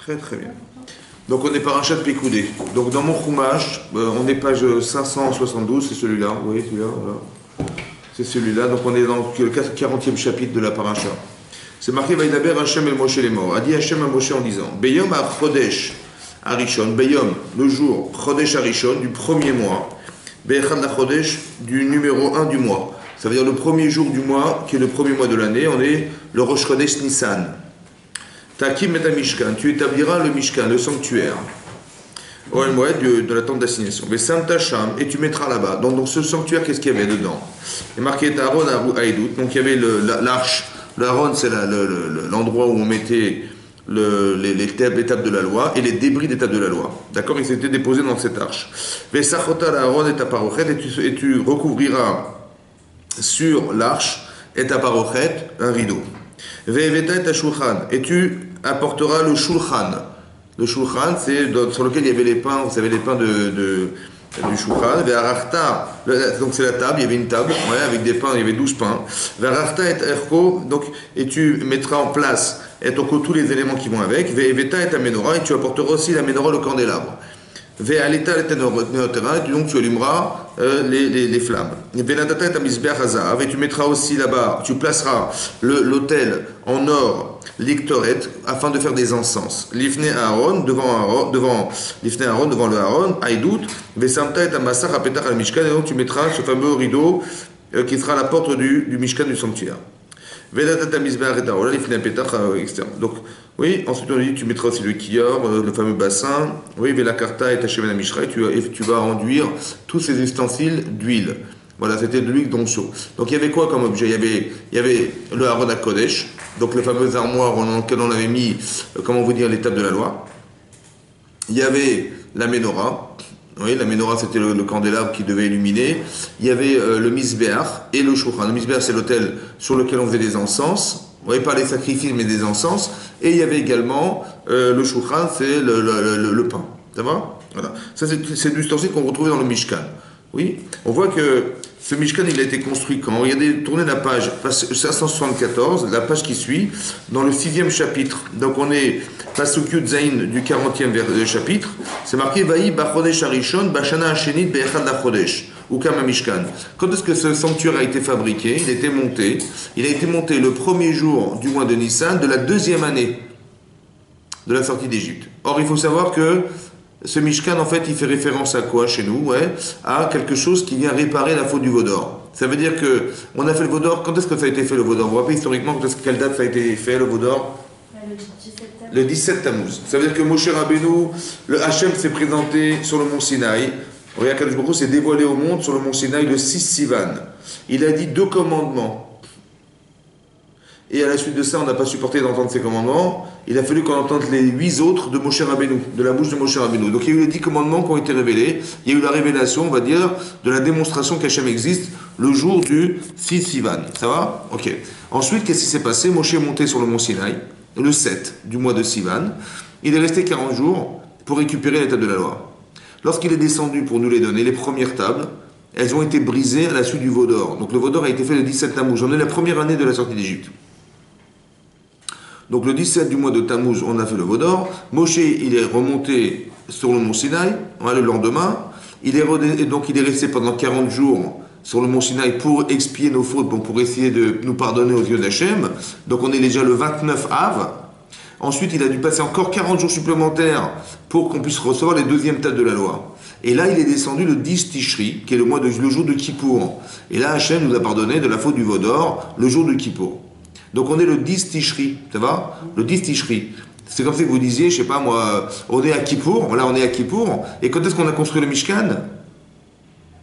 Très très bien. Donc on est parachat de Pécoudé. Donc dans mon Chumash, on est page 572, c'est celui-là. Vous voyez celui-là, voilà. C'est celui-là. Donc on est dans le 40e chapitre de la paracha. C'est marqué Vaïdaber Hachem el Moshe les morts. A dit Hachem à Moshe en disant Beyom à Chodesh Arishon, Beyom, le jour, Chodesh Arishon, du premier mois, Beyechad la Chodesh, du numéro 1 du mois. Ça veut dire le premier jour du mois, qui est le premier mois de l'année, on est le Rosh Chodesh Nissan. Takim et Mishkan, tu établiras le Mishkan, le sanctuaire. Oel Moed de la tente d'assignation. Vesam Tacham, et tu mettras là-bas. Donc dans ce sanctuaire, qu'est-ce qu'il y avait dedans? Il est marqué Aaron à Haïdout. Donc il y avait l'arche. L'Aaron, c'est l'endroit où on mettait les tables de la loi et les débris des tables de la loi. D'accord? Ils étaient déposés dans cette arche. Vesachota Aaron et ta parochet, et tu recouvriras sur l'arche et ta parochet un rideau. Ve'eveta et ta shulchan, et tu apporteras le shulchan. Le shulchan, c'est sur lequel il y avait les pains, vous savez, les pains du shulchan. Ve'arachta, donc c'est la table, il y avait une table, ouais, avec des pains, il y avait 12 pains. Ve'arachta et erko, donc, et tu mettras en place et tous les éléments qui vont avec. Ve'eveta et ta menorah, et tu apporteras aussi la menorah, le candélabre. Ve'aleta et ta neotera, et donc tu allumeras les flammes. Ve'ladata et ta misbeach hazav, et tu mettras aussi là-bas, tu placeras l'autel en or, l'ictoret, afin de faire des encens. L'ifne Aaron, devant le Aaron, Haïdout, Ve'samta et ta massach apetach al mishkan, et donc tu mettras ce fameux rideau qui sera à la porte du mishkan du sanctuaire. Ve'ladata misbeach et Aaron, l'ifne apetach externe. Donc, oui, ensuite on dit tu mettras aussi le kiyor, le fameux bassin, oui, Ve'lakarta et ta shemen mishra, et tu vas enduire tous ces ustensiles d'huile. Voilà, c'était de l'huile d'onction. Donc il y avait quoi comme objet? Il y avait le Aaron HaKodesh, donc le fameux armoire dans lequel on avait mis, comment vous dire, les tables de la loi. Il y avait la menorah. Oui, la menorah c'était le candélabre qui devait illuminer. Il y avait le misbeach et le shulchan. Le misbeach c'est l'autel sur lequel on faisait des encens. Oui, pas les sacrifices mais des encens. Et il y avait également le shulchan, c'est le pain. Ça va? Voilà. Ça c'est l'ustensile qu'on retrouvait dans le Mishkan. Oui, on voit que ce Mishkan, il a été construit quand? Regardez, tournez la page 574, la page qui suit, dans le 6e chapitre. Donc on est Pasuk Yud Zayin du 40e chapitre. C'est marqué Vaï Bachodesh Arishon, Bashana Hashenit Be'echad Lachodesh, Ukam Mishkan. Quand est-ce que ce sanctuaire a été fabriqué? Il a été monté. Il a été monté le premier jour du mois de Nissan de la 2e année de la sortie d'Égypte. Or, il faut savoir que ce Mishkan, en fait, il fait référence à quoi chez nous? Ouais, à quelque chose qui vient réparer la faute du Vaudor. Ça veut dire que on a fait le Vaudor. Quand est-ce que ça a été fait le Vaudor? Vous vous rappelez historiquement quelle date ça a été fait le Vaudor? Le 17 Tammuz. Ça veut dire que Moshe Rabbeinu, le Hachem s'est présenté sur le mont Sinaï. Regarde, Kadosh Baruch Hu s'est dévoilé au monde sur le mont Sinaï le 6 Sivan. Il a dit 2 commandements. Et à la suite de ça, on n'a pas supporté d'entendre ces commandements. Il a fallu qu'on entende les 8 autres de Moshe Rabbeinu, de la bouche de Moshe Rabbeinu. Donc il y a eu les 10 commandements qui ont été révélés. Il y a eu la révélation, on va dire, de la démonstration qu'Hachem existe le jour du 6 Sivan. Ça va? Ok. Ensuite, qu'est-ce qui s'est passé? Moshe est monté sur le mont Sinaï, le 7 du mois de Sivan. Il est resté 40 jours pour récupérer les tables de la loi. Lorsqu'il est descendu pour nous les donner, les premières tables, elles ont été brisées à la suite du Vaudor. Donc le Vaudor a été fait le 17 Tammuz. On est la première année de la sortie d'Égypte. Donc le 17 du mois de Tammuz, on a fait le Vaudor. Moshe, il est remonté sur le mont Sinaï, le lendemain. Donc il est resté pendant 40 jours sur le mont Sinaï pour expier nos fautes, pour essayer de nous pardonner aux yeux d'Hachem. Donc on est déjà le 29 Av. Ensuite, il a dû passer encore 40 jours supplémentaires pour qu'on puisse recevoir les deuxièmes tables de la loi. Et là, il est descendu le 10 Tishri, qui est le jour de Kippour. Et là, Hachem nous a pardonné de la faute du Vaudor, le jour de Kippour. Donc on est le 10 Tishri, ça va? Le 10 Tishri. C'est comme ça que vous disiez, je sais pas moi, on est à Kippour, là on est à Kippour, et quand est-ce qu'on a construit le Mishkan?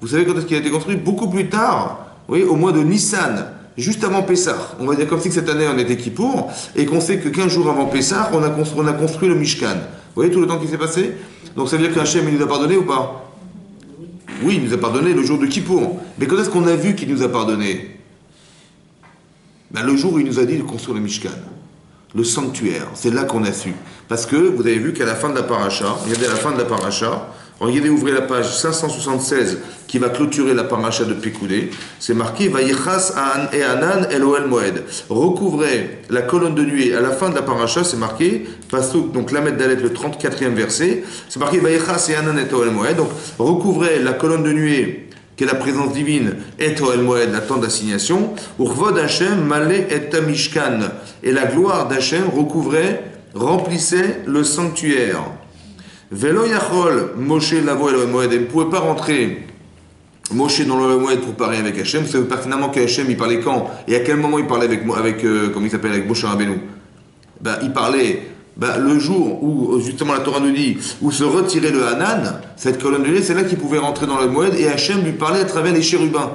Vous savez quand est-ce qu'il a été construit? Beaucoup plus tard, oui, au mois de Nissan, juste avant Pessah. On va dire comme si cette année on était Kippour, et qu'on sait que 15 jours avant Pessah, on a construit le Mishkan. Vous voyez tout le temps qui s'est passé? Donc ça veut dire qu'Hachem il nous a pardonné ou pas? Oui, il nous a pardonné le jour de Kippour. Mais quand est-ce qu'on a vu qu'il nous a pardonné? Le jour où il nous a dit de construire le Mishkan, le sanctuaire, c'est là qu'on a su. Parce que vous avez vu qu'à la fin de la paracha, regardez à la fin de la paracha, Regardez, ouvrez la page 576 qui va clôturer la paracha de Pekoudé. C'est marqué Vayichas et Anan el Ohel Moed. Recouvrez la colonne de nuée. À la fin de la paracha, c'est marqué, Pasuk, donc Lamed Dalet, le 34e verset. C'est marqué Vayichas et Anan et Ohel Moed. Donc recouvrez la colonne de nuée, qui est la présence divine, et Ohel Moed, la tente d'assignation. Urvod Hashem Malé et Tamishkan. Et la gloire d'Hachem recouvrait, remplissait le sanctuaire. Velo Yachol, Moshe Lavo El Moed, il ne pouvait pas rentrer Moshe dans le Moed pour parler avec Hachem. Vous savez pertinemment qu'Hachem il parlait quand et à quel moment il parlait avec comment il s'appelle, avec Moshe Rabbeinu. Il parlait le jour où justement la Torah nous dit où se retirait le Hanan, cette colonne de nuée, c'est là qu'il pouvait rentrer dans le Moed et Hachem lui parlait à travers les chérubins.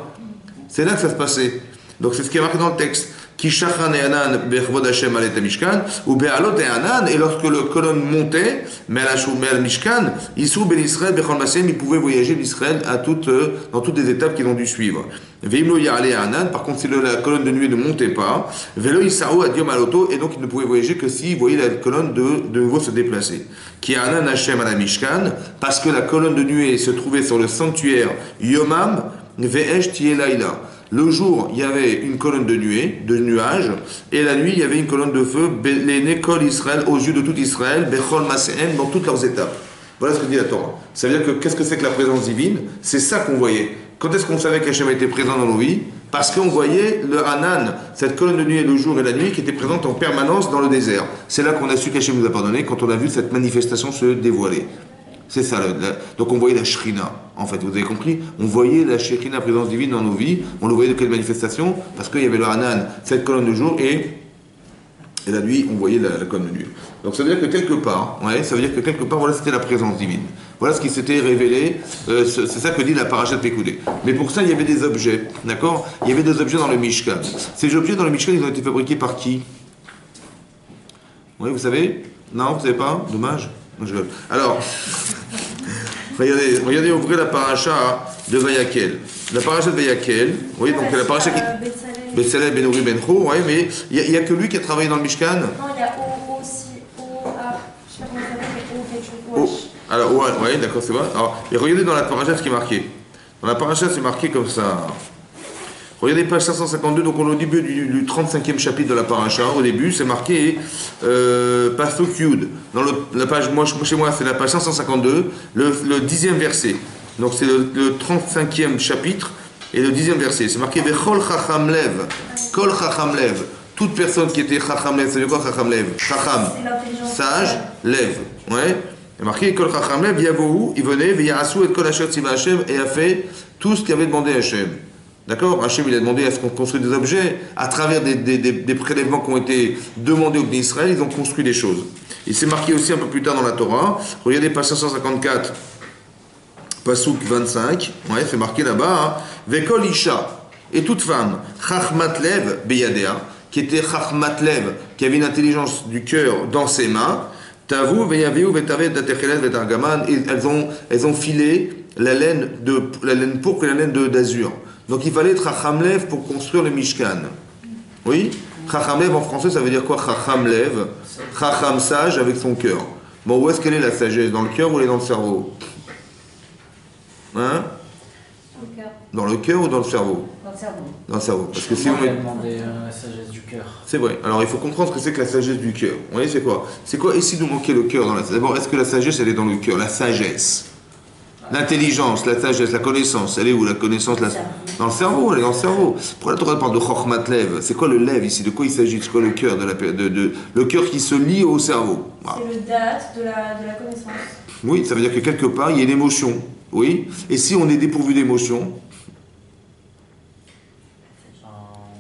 C'est là que ça se passait. Donc c'est ce qui est marqué dans le texte. Kishachan et Hanan bechvod Hashem alet Mishkan ou be'alot et Hanan, et lorsque le colonne montait mais à Mishkan, Yisru ben Israël bechol masem, il pouvait voyager d'Israël dans toutes les étapes qu'ils ont dû suivre. Veimlo ya'ale Hanan, par contre si la colonne de nuée ne montait pas, velo Yisraou adiom aloto, et donc il ne pouvait voyager que s'il voyait la colonne de nouveau se déplacer. Ki Hanan Hashem ala Mishkan, parce que la colonne de nuée se trouvait sur le sanctuaire Yomam ve'esh tiye laila. Le jour, il y avait une colonne de nuée, de nuages, et la nuit, il y avait une colonne de feu, les Kol Israël, aux yeux de tout Israël, Bechol Maséen, dans toutes leurs étapes. Voilà ce que dit la Torah. Ça veut dire que qu'est-ce que c'est que la présence divine? C'est ça qu'on voyait. Quand est-ce qu'on savait qu'Hachem était présent dans nos vies? Parce qu'on voyait le Hanan, cette colonne de nuée le jour et la nuit, qui était présente en permanence dans le désert. C'est là qu'on a su qu'Hachem nous a pardonné, quand on a vu cette manifestation se dévoiler. C'est ça. Donc on voyait la Shrina, en fait, vous avez compris? On voyait la Shrina, la présence divine dans nos vies. On le voyait de quelle manifestation? Parce qu'il y avait le Hanan, cette colonne de jour, et la nuit, on voyait la colonne de nuit. Donc ça veut dire que quelque part, voilà, c'était la présence divine. Voilà ce qui s'était révélé, c'est ça que dit la paracha de Pekoudé. Mais pour ça, il y avait des objets, d'accord? Il y avait des objets dans le Mishkan. Ces objets dans le Mishkan, ils ont été fabriqués par qui? Oui, vous savez? Non, vous savez pas? Dommage. Alors, regardez, ouvrez la paracha de Vayakel. La paracha de Vayakel, oui, donc la paracha qui... Betsalel ben Uri ben Chou, oui, mais il n'y a que lui qui a travaillé dans le Mishkan. Non, il y a O aussi, je sais pas comment ça s'appelle, O quelque chose. Alors, oui, d'accord, c'est vrai. Alors, et regardez dans la paracha ce qui est marqué. Dans la paracha, c'est marqué comme ça. Regardez page 552, donc on est au début du 35e chapitre de la paracha. Au début, c'est marqué Pasuk Yud. Dans la page, chez moi, c'est la page 552, le 10e verset. Donc c'est le 35e chapitre et le 10e verset. C'est marqué Vechol Chacham Lev. Kol Chacham Lev. Toute personne qui était Chacham Lev, ça veut dire quoi Chacham Lev? Chacham, sage, Lev. Ouais. C'est marqué Kol Chacham Lev, Yavohu, il venait, Veyarasu et Kol Asher Tziva Hashem, et a fait tout ce qu'avait demandé Hashem. D'accord? Hachem, il a demandé à ce qu'on construise des objets. À travers des prélèvements qui ont été demandés au Bnei Israël, ils ont construit des choses. Et c'est marqué aussi un peu plus tard dans la Torah. Regardez page 554, Pasuk 25. Ouais, c'est marqué là-bas. Hein. Vekol Isha. Et toute femme, Chachmat Lev Beyadea, qui était Chachmat Lev, qui avait une intelligence du cœur dans ses mains. Tavu Veyaveu Vetavet Datechelet Vetargaman. Et elles ont filé la laine pourpre et la laine d'azur. Donc il fallait être Chacham Lev pour construire le Mishkan. Oui? Chacham Lev en français, ça veut dire quoi? Chacham Lev, Chacham sage avec son cœur. Bon, où est-ce qu'elle est la sagesse? Dans le cœur ou elle est dans le cerveau? Hein? Dans le cœur ou dans le cerveau? Dans le cerveau. Dans le cerveau. Parce que si on a demandé la sagesse du cœur. C'est vrai. Alors il faut comprendre ce que c'est que la sagesse du cœur. Vous voyez, c'est quoi? C'est quoi? Et si nous manquait le cœur dans la sagesse? D'abord, est-ce que la sagesse, elle est dans le cœur? La sagesse. L'intelligence, la sagesse, la connaissance, elle est où la connaissance? Dans le cerveau, elle est dans le cerveau. Pourquoi la Torah parle de Chochmat Lev? C'est quoi le Lev ici? De quoi il s'agit? C'est quoi le cœur le cœur qui se lie au cerveau? Voilà. C'est le date de la connaissance. Oui, ça veut dire que quelque part, il y a une émotion. Oui. Et si on est dépourvu d'émotion,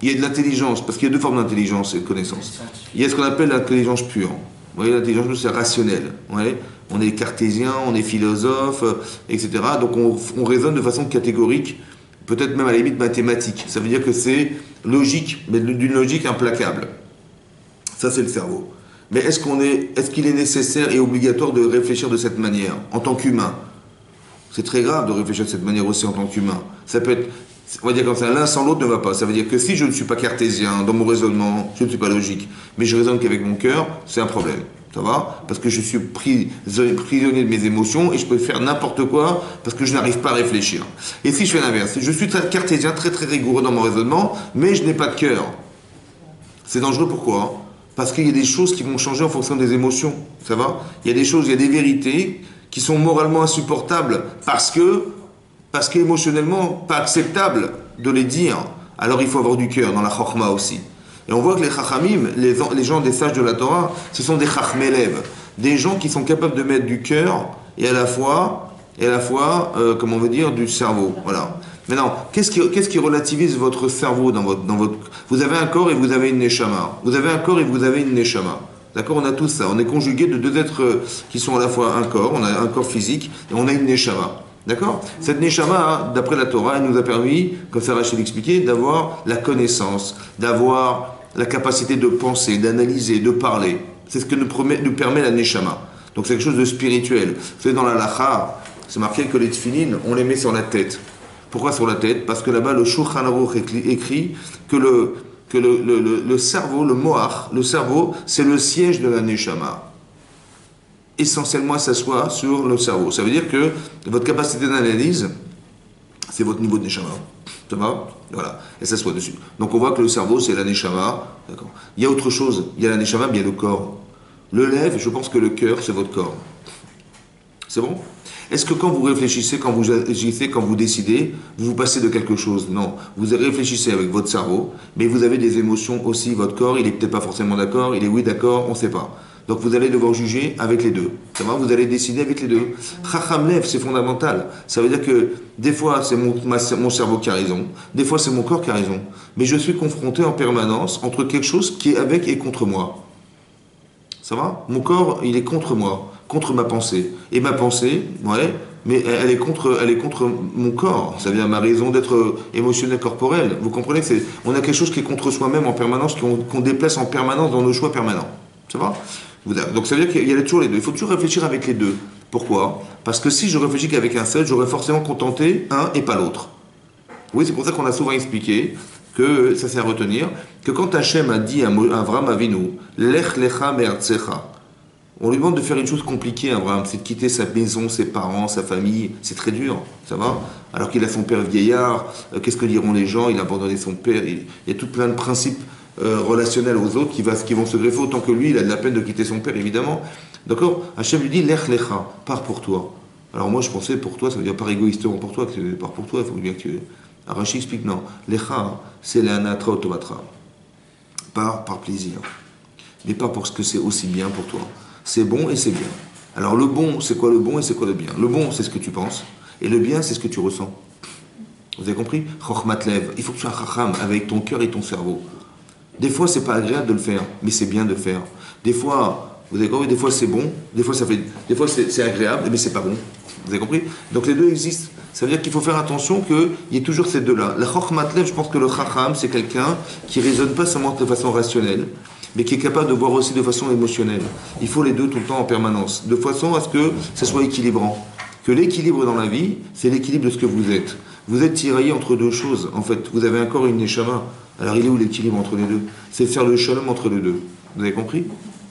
il y a de l'intelligence, parce qu'il y a deux formes d'intelligence et de connaissance. Il y a ce qu'on appelle l'intelligence pure. Vous voyez, l'intelligence pure, c'est rationnel. Vous voyez, on est cartésien, on est philosophe, etc. Donc on raisonne de façon catégorique, peut-être même à la limite mathématique. Ça veut dire que c'est logique, mais d'une logique implacable. Ça, c'est le cerveau. Mais est-ce qu'il est nécessaire et obligatoire de réfléchir de cette manière, en tant qu'humain? C'est très grave de réfléchir de cette manière aussi en tant qu'humain. Ça peut être, on va dire comme ça, l'un sans l'autre ne va pas. Ça veut dire que si je ne suis pas cartésien dans mon raisonnement, je ne suis pas logique, mais je raisonne qu'avec mon cœur, c'est un problème. Ça va? Parce que je suis prisonnier de mes émotions et je peux faire n'importe quoi parce que je n'arrive pas à réfléchir. Et si je fais l'inverse, je suis très cartésien, très très rigoureux dans mon raisonnement, mais je n'ai pas de cœur. C'est dangereux, pourquoi? Parce qu'il y a des choses qui vont changer en fonction des émotions. Ça va? Il y a des choses, il y a des vérités qui sont moralement insupportables parce qu'émotionnellement pas acceptables de les dire. Alors il faut avoir du cœur dans la chokhma aussi. Et on voit que les chachamim, les gens des sages de la Torah, ce sont des chachmelev, des gens qui sont capables de mettre du cœur et à la fois, comment on veut dire, du cerveau. Voilà. Maintenant, qu'est-ce qui relativise votre cerveau dans votre... Vous avez un corps et vous avez une neshama. Vous avez un corps et vous avez une neshama. D'accord? On a tout ça. On est conjugué de deux êtres qui sont à la fois un corps, on a un corps physique et on a une neshama. D'accord? Cette neshama, d'après la Torah, elle nous a permis, comme ça Rachid l'expliquait, d'avoir la connaissance, d'avoir la capacité de penser, d'analyser, de parler. C'est ce que nous permet la neshama. Donc c'est quelque chose de spirituel. Vous savez, dans la lacha, c'est marqué que les tefilines, on les met sur la tête. Pourquoi sur la tête? Parce que là-bas, le Shulchan Aruch écrit que le cerveau, le moach, le cerveau, c'est le siège de la neshama. Essentiellement, ça s'assoit sur le cerveau. Ça veut dire que votre capacité d'analyse, c'est votre niveau de neshama. Ça va? Voilà. Et ça s'assoit dessus. Donc on voit que le cerveau, c'est la neshama. D'accord. Il y a autre chose. Il y a la neshama, mais il y a le corps. Le lèvre, je pense que le cœur, c'est votre corps. C'est bon? Est-ce que quand vous réfléchissez, quand vous agissez, quand vous décidez, vous vous passez de quelque chose? Non. Vous réfléchissez avec votre cerveau, mais vous avez des émotions aussi. Votre corps, il est peut-être pas forcément d'accord, il est oui d'accord, on ne sait pas. Donc vous allez devoir juger avec les deux. Ça va? Vous allez décider avec les deux. Chacham lev, c'est fondamental. Ça veut dire que des fois c'est mon cerveau qui a raison, des fois c'est mon corps qui a raison. Mais je suis confronté en permanence entre quelque chose qui est avec et contre moi. Ça va? Mon corps, il est contre moi, contre ma pensée. Et ma pensée, ouais, mais elle est contre mon corps. Ça veut dire ma raison d'être émotionnel corporel. Vous comprenez? On a quelque chose qui est contre soi-même en permanence, qu'on déplace en permanence dans nos choix permanents. Ça va? Donc ça veut dire qu'il y a toujours les deux. Il faut toujours réfléchir avec les deux. Pourquoi? Parce que si je réfléchis qu'avec un seul, j'aurais forcément contenté un et pas l'autre. Oui, c'est pour ça qu'on a souvent expliqué que ça c'est à retenir, que quand Hachem a dit à Avraham Avinu, Lech lecha me'artzecha, on lui demande de faire une chose compliquée, Avraham, c'est de quitter sa maison, ses parents, sa famille, c'est très dur, ça va? Alors qu'il a son père vieillard, qu'est-ce que diront les gens? Il a abandonné son père, il y a tout plein de principes relationnels aux autres qui vont se greffer autant que lui, il a de la peine de quitter son père, évidemment. D'accord? Hachem lui dit, Lech lecha, pars pour toi. Alors moi je pensais pour toi, ça veut dire pas égoïstement pour toi, que pars pour toi, il faut bien que tu... Rachid explique non. Lecha, c'est l'anatra automatra. Par plaisir. Mais pas parce que c'est aussi bien pour toi. C'est bon et c'est bien. Alors le bon, c'est quoi le bon et c'est quoi le bien? Le bon, c'est ce que tu penses. Et le bien, c'est ce que tu ressens. Vous avez compris? Chokhmatlev. Il faut que tu sois chacham avec ton cœur et ton cerveau. Des fois, c'est pas agréable de le faire, mais c'est bien de le faire. Des fois, vous avez compris? Des fois, c'est bon. Des fois, c'est agréable, mais c'est pas bon. Vous avez compris? Donc les deux existent. Ça veut dire qu'il faut faire attention qu'il y ait toujours ces deux-là. La chokhmatlev, je pense que le chacham, c'est quelqu'un qui ne raisonne pas seulement de façon rationnelle, mais qui est capable de voir aussi de façon émotionnelle. Il faut les deux tout le temps en permanence, de façon à ce que ça soit équilibrant. Que l'équilibre dans la vie, c'est l'équilibre de ce que vous êtes. Vous êtes tiraillé entre deux choses, en fait. Vous avez un corps et une neshama. Alors il est où l'équilibre entre les deux? C'est de faire le shalom entre les deux. Vous avez compris?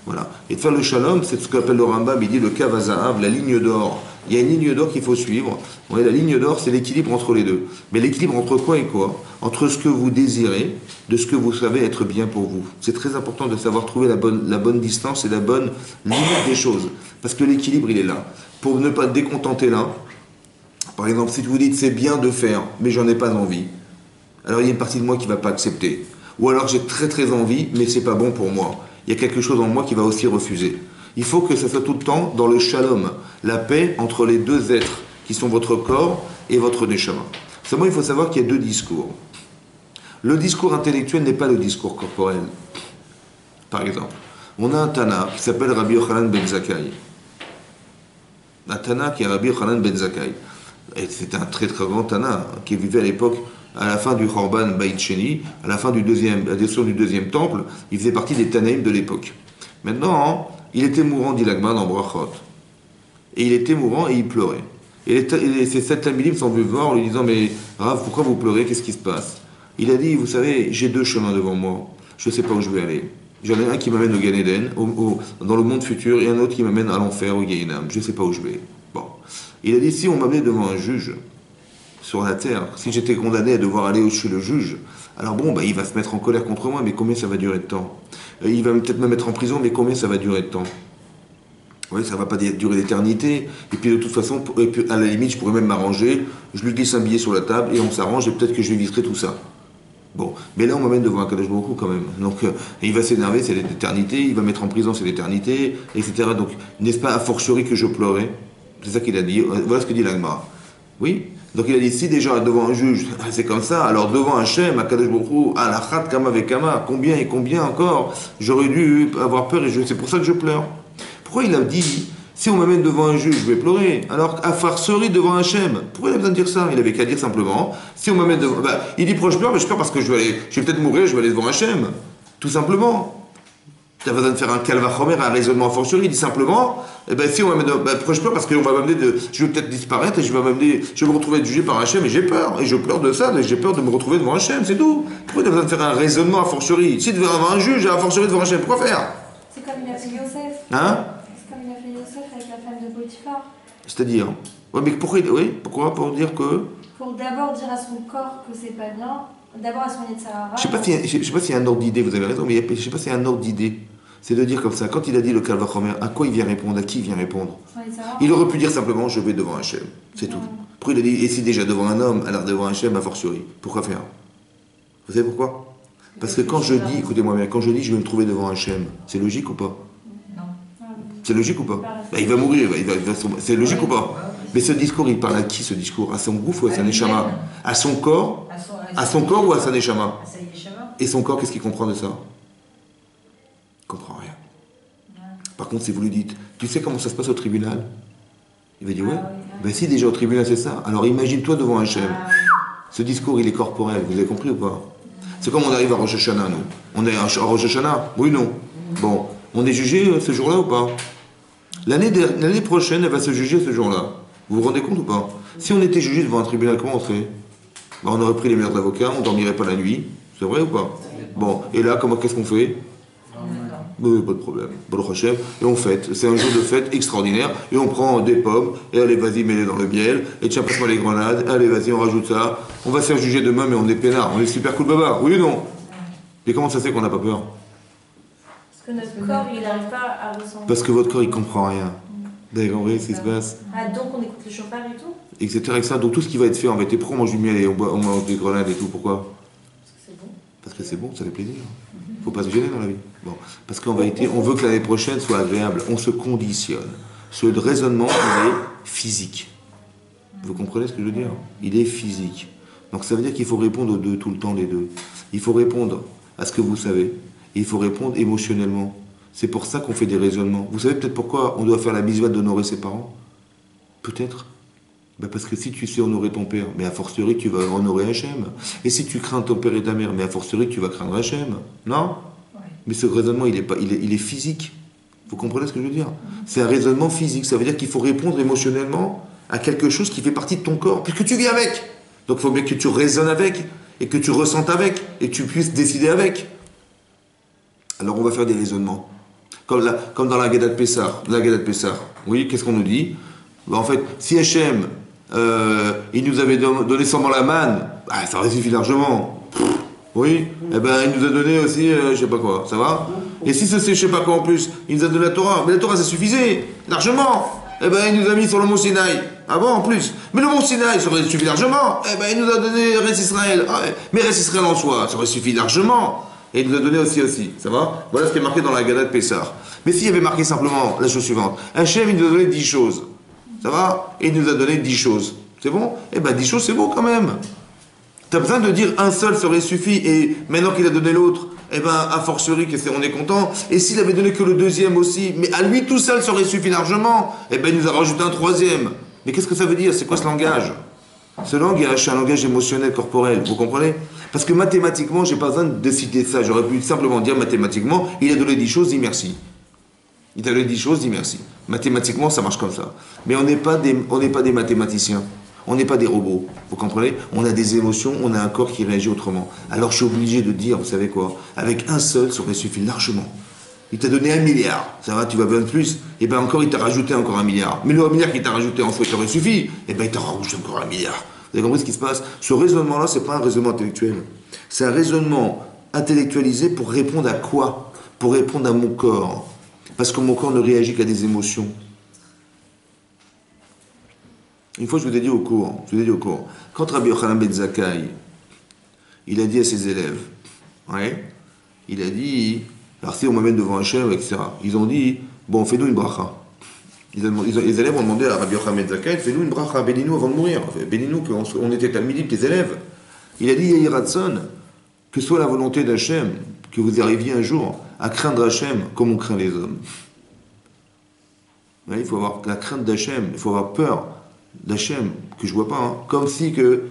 Voilà. Et de faire le shalom, c'est ce qu'appelle le Rambam, il dit le kav hazahav, la ligne d'or. Il y a une ligne d'or qu'il faut suivre. Ouais, la ligne d'or, c'est l'équilibre entre les deux. Mais l'équilibre entre quoi et quoi? Entre ce que vous désirez, de ce que vous savez être bien pour vous. C'est très important de savoir trouver la bonne distance et la bonne limite des choses. Parce que l'équilibre, il est là. Pour ne pas te décontenter là, par exemple, si vous dites c'est bien de faire, mais j'en ai pas envie, alors il y a une partie de moi qui ne va pas accepter. Ou alors j'ai très très envie, mais c'est pas bon pour moi. Il y a quelque chose en moi qui va aussi refuser. Il faut que ça soit tout le temps dans le shalom, la paix entre les deux êtres qui sont votre corps et votre neshama. Seulement, il faut savoir qu'il y a deux discours. Le discours intellectuel n'est pas le discours corporel. Par exemple, on a un Tana qui s'appelle Rabbi Yochanan ben Zakkai. Un Tana qui est Rabbi Yochanan ben Zakkai. Et c'était un très très grand Tana qui vivait à l'époque, à la fin du Chorban Beit Sheni, à la fin la destruction du deuxième temple, il faisait partie des Tanaïm de l'époque. Maintenant, il était mourant, dit l'Agma dans Brachot. Et il était mourant et il pleurait. Et ces 7 Talmidim sont venus voir en lui disant, mais Rav, pourquoi vous pleurez? Qu'est-ce qui se passe? Il a dit, vous savez, j'ai deux chemins devant moi. Je ne sais pas où je vais aller. J'en ai un qui m'amène au Gan Eden, dans le monde futur, et un autre qui m'amène à l'enfer, au Gehenam. Je ne sais pas où je vais. Bon. Il a dit, si on m'amenait devant un juge sur la terre, si j'étais condamné à devoir aller chez le juge, alors bon, il va se mettre en colère contre moi, mais combien ça va durer de temps? Il va peut-être me mettre en prison, mais combien ça va durer de temps? Oui, ça va pas durer l'éternité. Et puis de toute façon, et puis à la limite, je pourrais même m'arranger, je lui glisse un billet sur la table, et on s'arrange, et peut-être que je lui éviterai tout ça. Bon, mais là on m'amène devant un Kadosh Baruch Hu quand même. Donc il va s'énerver, c'est l'éternité, il va mettre en prison, c'est l'éternité, etc. Donc n'est-ce pas a fortiori que je pleurais? C'est ça qu'il a dit. Voilà ce que dit l'Agmara. Oui. Donc il a dit, si déjà devant un juge, c'est comme ça, alors devant Hachem, à Kadosh Baruch Hu, à la Chat Kama Vekama, combien et combien encore, j'aurais dû avoir peur et c'est pour ça que je pleure. Pourquoi il a dit, si on m'amène devant un juge, je vais pleurer, alors à farcerie devant Hachem? Pourquoi il a besoin de dire ça? Il avait qu'à dire simplement, si on m'amène devant... il dit, pourquoi je pleure? Mais je pleure parce que je vais peut-être mourir, je vais aller devant Hachem. Tout simplement. Tu as besoin de faire un calvachomer, un raisonnement a fortiori. Il dit simplement, si on m'amène pourquoi je pleure? Parce qu'on va m'amener je vais peut-être disparaître et je vais me retrouver jugé par Hachem et j'ai peur. Et je pleure de ça, et j'ai peur de me retrouver devant Hachem, c'est tout. Pourquoi tu as besoin de faire un raisonnement a fortiori? Si tu veux avoir un juge, a fortiori devant Hachem, pourquoi faire? C'est comme il a fait Yosef. Hein? C'est comme il a fait Yosef avec la femme de Potiphar. C'est-à-dire? Ouais, mais pourquoi? Oui, pourquoi? Pour dire que... Pour d'abord dire à son corps que c'est pas bien, d'abord à son Yetzirah. Je sais pas s'il y a un ordre d'idée, vous avez raison, mais je sais pas s'il y a un ordre d'idée. C'est de dire comme ça, quand il a dit le Kalvachomer, à quoi il vient répondre? À qui il vient répondre? Il aurait pu dire simplement, je vais devant Hachem. C'est tout. Pourquoi il a dit, et si déjà devant un homme, alors devant Hachem, a fortiori? Pourquoi faire? Vous savez pourquoi? Parce que quand je dis, écoutez-moi bien, quand je dis je vais me trouver devant Hachem, c'est logique ou pas? Non. C'est logique ou pas? Il va mourir, c'est logique ou pas? Mais ce discours, il parle à qui ce discours? À son gouffre ou à sa neshama? À son corps? À son corps ou à sa neshama? Et son corps, qu'est-ce qu'il comprend de ça? Il comprend rien. Par contre, si vous lui dites, tu sais comment ça se passe au tribunal? Il va dire, ouais. Ben si, déjà au tribunal, c'est ça. Alors imagine-toi devant Hachem. Ce discours, il est corporel, vous avez compris ou pas? C'est comme on arrive à Rosh Hashanah, nous. On est à Rosh Hashanah? Oui, non. Bon, on est jugé ce jour-là ou pas? L'année prochaine, elle va se juger ce jour-là. Vous vous rendez compte ou pas? Si on était jugé devant un tribunal, comment on ferait? Ben, on aurait pris les meilleurs avocats, on dormirait pas la nuit. C'est vrai ou pas? Bon, et là, qu'est-ce qu'on fait? Pas de problème. Baruch Hashem. Et on fête. C'est un jour de fête extraordinaire. Et on prend des pommes. Et allez, vas-y, mets-les dans le miel. Et tiens, passe-moi les grenades. Allez, vas-y, on rajoute ça. On va se faire juger demain, mais on est peinard. On est super cool baba. Oui ou non? Et comment ça se fait qu'on n'a pas peur? Parce que notre corps, il n'arrive pas à ressentir. Parce que votre corps, il comprend rien. Vous avez compris ce qui se passe? Ah, donc on écoute le chauffard et tout? Etc. Donc tout ce qui va être fait, on va être pro, on mange du miel et on mange des grenades et tout. Pourquoi? Parce que c'est bon. Parce que c'est bon, ça fait plaisir. Faut pas se gêner dans la vie. Bon. Parce qu'en vérité, on veut que l'année prochaine soit agréable. On se conditionne. Ce raisonnement, il est physique. Vous comprenez ce que je veux dire? Il est physique. Donc ça veut dire qu'il faut répondre aux deux tout le temps, les deux. Il faut répondre à ce que vous savez. Et il faut répondre émotionnellement. C'est pour ça qu'on fait des raisonnements. Vous savez peut-être pourquoi on doit faire la bisouade d'honorer ses parents? Peut-être. Parce que si tu sais honorer ton père, mais a fortiori tu vas honorer Hachem. Et si tu crains ton père et ta mère, mais a fortiori tu vas craindre Hachem. Non? Ouais. Mais ce raisonnement, il est physique. Vous comprenez ce que je veux dire? C'est un raisonnement physique. Ça veut dire qu'il faut répondre émotionnellement à quelque chose qui fait partie de ton corps, puisque tu vis avec. Donc il faut bien que tu raisonnes avec, et que tu ressentes avec, et que tu puisses décider avec. Alors on va faire des raisonnements. Comme dans la Haggadah de Pessah. Oui, qu'est-ce qu'on nous dit? En fait, si Hachem, il nous avait donné seulement la manne, ça aurait suffi largement. Oui, il nous a donné aussi, je sais pas quoi, ça va? Et si c'est je sais pas quoi en plus, il nous a donné la Torah, mais la Torah ça suffisait, largement. Il nous a mis sur le mont Sinaï, en plus. Mais le mont Sinaï, ça aurait suffi largement. Il nous a donné Res Israël, mais Res Israël en soi, ça aurait suffi largement. Et il nous a donné aussi, ça va? Voilà ce qui est marqué dans la Haggadah de Pessah. Mais s'il y avait marqué simplement la chose suivante, Hachem il nous a donné 10 choses. Ça va? Et il nous a donné 10 choses. C'est bon? 10 choses, c'est bon quand même. Tu as besoin de dire un seul serait suffi, et maintenant qu'il a donné l'autre, a fortiori, on est content. Et s'il avait donné que le deuxième aussi, mais à lui tout seul serait suffi largement, il nous a rajouté un troisième. Mais qu'est-ce que ça veut dire? C'est quoi ce langage? Ce langage, c'est un langage émotionnel, corporel, vous comprenez? Parce que mathématiquement, j'ai pas besoin de citer ça. J'aurais pu simplement dire mathématiquement, il a donné 10 choses, dis merci. Il t'a donné 10 choses, dis merci. Mathématiquement, ça marche comme ça. Mais on n'est pas des mathématiciens. On n'est pas des robots, vous comprenez? On a des émotions, on a un corps qui réagit autrement. Alors je suis obligé de dire, vous savez quoi? Avec un seul, ça aurait suffi largement. Il t'a donné 1 milliard, ça va, tu vas besoin de plus? Et bien encore, il t'a rajouté encore 1 milliard. Mais le 1 milliard qu'il t'a rajouté en fait, il t'aurait suffi. Et bien il t'a rajouté encore 1 milliard. Vous avez compris ce qui se passe? Ce raisonnement-là, c'est pas un raisonnement intellectuel. C'est un raisonnement intellectualisé pour répondre à quoi? Pour répondre à mon corps. Parce que mon corps ne réagit qu'à des émotions. Une fois, je vous ai dit au cours, quand Rabbi Yochanan ben Zakkai, il a dit à ses élèves, ouais, il a dit, alors si on m'amène devant Hachem, etc., ils ont dit, bon, fais-nous une bracha. Les élèves ont demandé à Rabbi Yochanan ben Zakkai, fais-nous une bracha, bénis-nous avant de mourir, bénis-nous qu'on était talmidim, tes élèves. Il a dit, Yahi Ratson, que soit la volonté d'Hachem, que vous arriviez un jour à craindre Hachem comme on craint les hommes. Ouais, il faut avoir la crainte d'Hachem, il faut avoir peur d'Hachem, que je vois pas, hein. Comme si que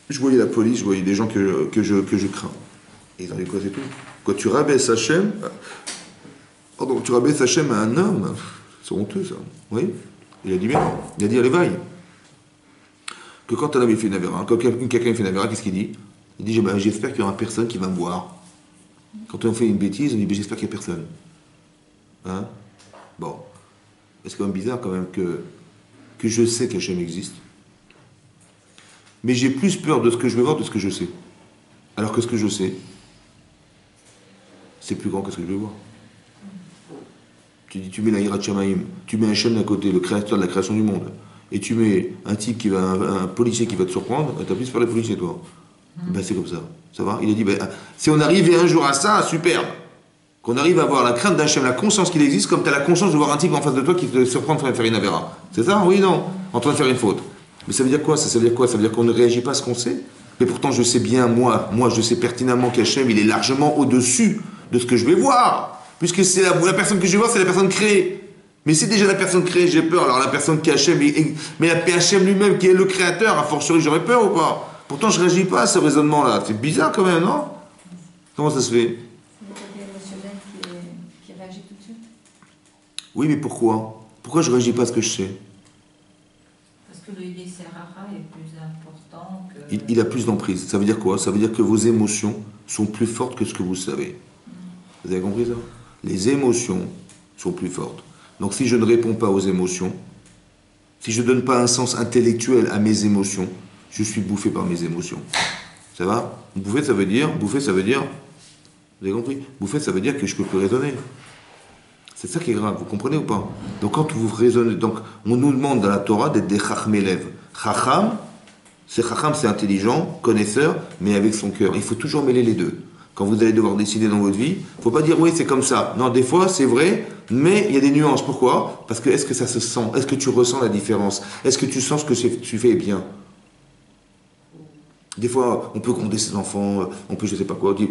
je voyais la police, je voyais des gens que je crains. Et ils ont dit quoi, c'est tout. Quand tu rabaisses Hachem, tu rabaisses Hachem à un homme, c'est honteux ça. Oui, il a dit bien, il a dit à l'éveil. Que quand un homme fait une avéra, quand quelqu'un fait une avéra, qu'est-ce qu'il dit? Il dit, j'espère qu'il n'y aura personne qui va me voir. Quand on fait une bêtise, on dit, j'espère qu'il n'y a personne. Hein? Bon. C'est quand même bizarre quand même que je sais qu'Hachem existe. Mais j'ai plus peur de ce que je vais voir que de ce que je sais. Alors que ce que je sais, c'est plus grand que ce que je vais voir. Tu dis, tu mets la Hirat Shamaim, tu mets Hachem d'un côté, le créateur de la création du monde, et tu mets un type qui va, un policier qui va te surprendre, t'as plus peur des policiers, toi. Ben c'est comme ça. Ça va? Il a dit, si on arrivait un jour à ça, superbe. Qu'on arrive à avoir la crainte d'Hachem, la conscience qu'il existe, comme tu as la conscience de voir un type en face de toi qui te surprend en train de faire une avéra. C'est ça? Oui, non? En train de faire une faute. Mais ça veut dire quoi? Ça veut dire quoi? Ça veut dire qu'on ne réagit pas à ce qu'on sait. Mais pourtant, je sais bien, moi, je sais pertinemment qu'Hachem, il est largement au-dessus de ce que je vais voir. Puisque c'est la personne que je vais voir, c'est la personne créée. Mais si déjà la personne créée, j'ai peur, alors la personne qui est Hachem, mais Hachem lui-même, qui est le créateur, a fortiori, j'aurais peur ou pas? Pourtant, je ne réagis pas à ce raisonnement-là. C'est bizarre quand même, non? Comment ça se fait? Oui, mais pourquoi? Pourquoi je ne réagis pas à ce que je sais? Parce que le Yéserara est plus important que... Il a plus d'emprise. Ça veut dire quoi? Ça veut dire que vos émotions sont plus fortes que ce que vous savez. Vous avez compris ça? Les émotions sont plus fortes. Donc si je ne réponds pas aux émotions, si je ne donne pas un sens intellectuel à mes émotions, je suis bouffé par mes émotions. Ça va? Bouffer, ça veut dire... vous avez compris? Bouffer, ça veut dire que je ne peux plus raisonner. C'est ça qui est grave, vous comprenez ou pas? Donc quand vous raisonnez, donc on nous demande dans la Torah d'être des chacham élèves. Chacham, c'est intelligent, connaisseur, mais avec son cœur. Il faut toujours mêler les deux. Quand vous allez devoir décider dans votre vie, il ne faut pas dire oui c'est comme ça. Non, des fois c'est vrai, mais il y a des nuances. Pourquoi? Parce que est-ce que ça se sent? Est-ce que tu ressens la différence? Est-ce que tu sens ce que tu fais est bien? Des fois, on peut gronder ses enfants, on peut je sais pas quoi. Tu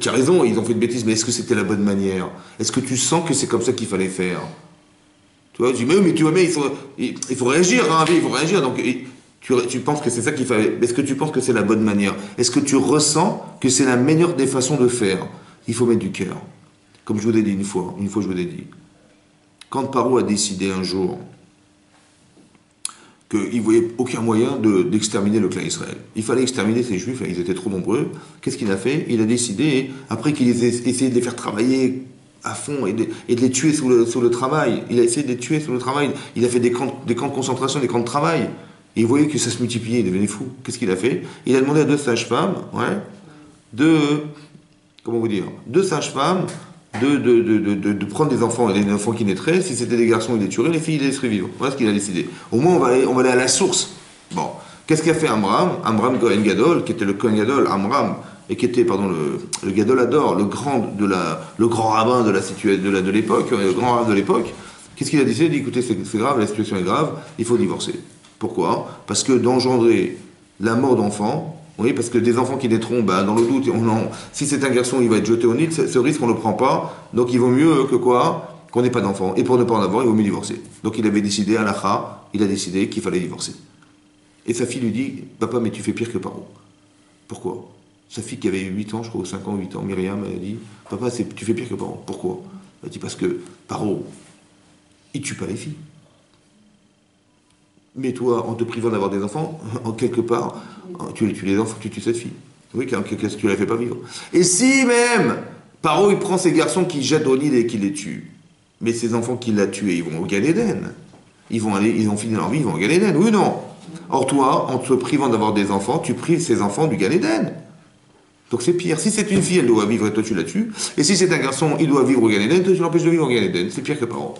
as raison, ils ont fait une bêtise, mais est-ce que c'était la bonne manière? Est-ce que tu sens que c'est comme ça qu'il fallait faire? Tu vois, je dis, mais tu vois, mais il faut réagir, hein, il faut réagir. Donc, tu penses que c'est ça qu'il fallait. Est-ce que tu penses que c'est la bonne manière? Est-ce que tu ressens que c'est la meilleure des façons de faire? Il faut mettre du cœur. Comme je vous ai dit une fois je vous ai dit. Quand Paro a décidé un jour qu'il ne voyait aucun moyen d'exterminer le clan Israël. Il fallait exterminer ces juifs, ils étaient trop nombreux. Qu'est-ce qu'il a fait? Il a décidé, après qu'il ait essayé de les faire travailler à fond et de les tuer sous le travail, il a essayé de les tuer sous le travail, il a fait des camps de concentration, des camps de travail, et il voyait que ça se multipliait, il devenait fou. Qu'est-ce qu'il a fait? Il a demandé à deux sages-femmes, deux sages-femmes, de prendre des enfants, et les enfants qui naîtraient, si c'était des garçons, il les tuerait, les filles, il les laisserait vivre. Voilà ce qu'il a décidé. Au moins, on va aller à la source. Bon. Qu'est-ce qu'a fait Amram? Amram Kohen Gadol, qui était le Kohen Gadol, Amram, et qui était, le Gadolador, le grand rabbin de l'époque, le grand rabbin de l'époque. Qu'est-ce qu'il a décidé? Il a dit, écoutez, c'est grave, la situation est grave, il faut divorcer. Pourquoi? Parce que d'engendrer la mort d'enfants, oui, parce que des enfants qui naîtront, dans le doute, si c'est un garçon, il va être jeté au nid, ce risque, on ne le prend pas. Donc il vaut mieux que quoi? Qu'on n'ait pas d'enfants. Et pour ne pas en avoir, il vaut mieux divorcer. Donc il avait décidé, il a décidé qu'il fallait divorcer. Et sa fille lui dit, papa, mais tu fais pire que Paro. Pourquoi? Sa fille qui avait 8 ans, je crois, 5 ans, 8 ans, Myriam, elle a dit, papa, tu fais pire que Paro. Pourquoi? Elle a dit, parce que Paro, il tue pas les filles. Mais toi, en te privant d'avoir des enfants, en quelque part, tu tues les enfants, tu tues cette fille. Oui, qu'est-ce que tu la fais pas vivre. Et si même, Paro, il prend ces garçons qui jettent au Nil et qui les tuent, mais ces enfants qui l'a tué, ils vont au Gan Eden. Ils ont fini leur vie, ils vont au Gan Eden, oui ou non? Or toi, en te privant d'avoir des enfants, tu prives ces enfants du Gan Eden. Donc c'est pire. Si c'est une fille, elle doit vivre et toi tu la tues. Et si c'est un garçon, il doit vivre au Gan Eden, toi tu l'empêches de vivre au Gan Eden. C'est pire que Paro.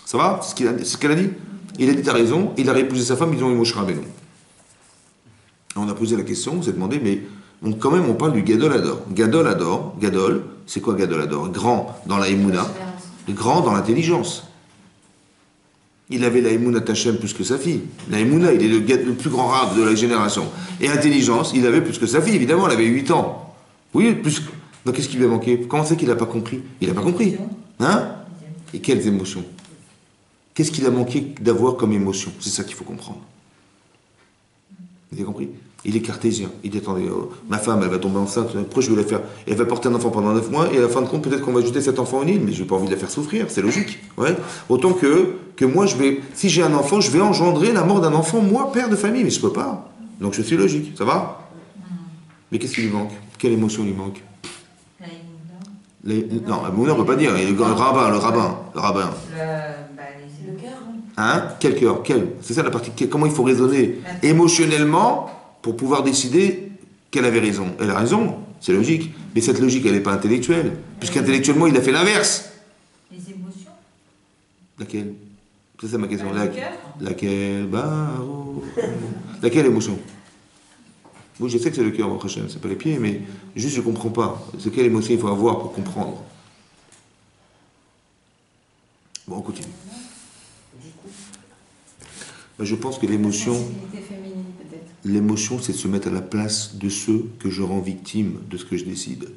Ça va? C'est ce qu'elle a dit. Il a dit, t'as raison, il a épousé sa femme, ils ont eu Moshe Rabbeinu. On a posé la question, on s'est demandé, mais quand même on parle du Gadol Ador. Gadol, c'est quoi Gadol Ador? Grand dans la Emouna, grand dans l'intelligence. Il avait la Emouna Tachem plus que sa fille. La Emouna, il est le plus grand rab de la génération. Et intelligence, il avait plus que sa fille, évidemment, elle avait 8 ans. Oui, plus. Donc qu'est-ce qui lui a manqué? Comment c'est qu'il n'a pas compris? Il n'a pas compris. Hein? Et quelles émotions? Qu'est-ce qu'il a manqué d'avoir comme émotion? C'est ça qu'il faut comprendre. Vous avez compris? Il est cartésien. Il dit, attendez, ma femme, elle va tomber enceinte, pourquoi je vais la faire? Elle va porter un enfant pendant 9 mois, et à la fin de compte, peut-être qu'on va jeter cet enfant au Nil, mais je n'ai pas envie de la faire souffrir, c'est logique. Ouais. Autant que moi, si j'ai un enfant, je vais engendrer la mort d'un enfant, moi, père de famille, mais je ne peux pas. Donc je suis logique, ça va? Mais qu'est-ce qui lui manque? Quelle émotion lui manque? Non, on ne peut pas dire, le rabbin. Le cœur. Hein? Quel cœur? C'est ça la partie. Comment il faut raisonner émotionnellement pour pouvoir décider qu'elle avait raison. Elle a raison, c'est logique. Mais cette logique, elle n'est pas intellectuelle. Puisqu'intellectuellement, il a fait l'inverse. Les émotions? Laquelle? C'est ça ma question. Le cœur? Laquelle? Laquelle émotion? Oui, je sais que c'est le cœur, mon prochain, c'est pas les pieds, mais juste je ne comprends pas. C'est quelle émotion il faut avoir pour comprendre? Bon, on continue. Je pense que l'émotion, c'est de se mettre à la place de ceux que je rends victimes de ce que je décide.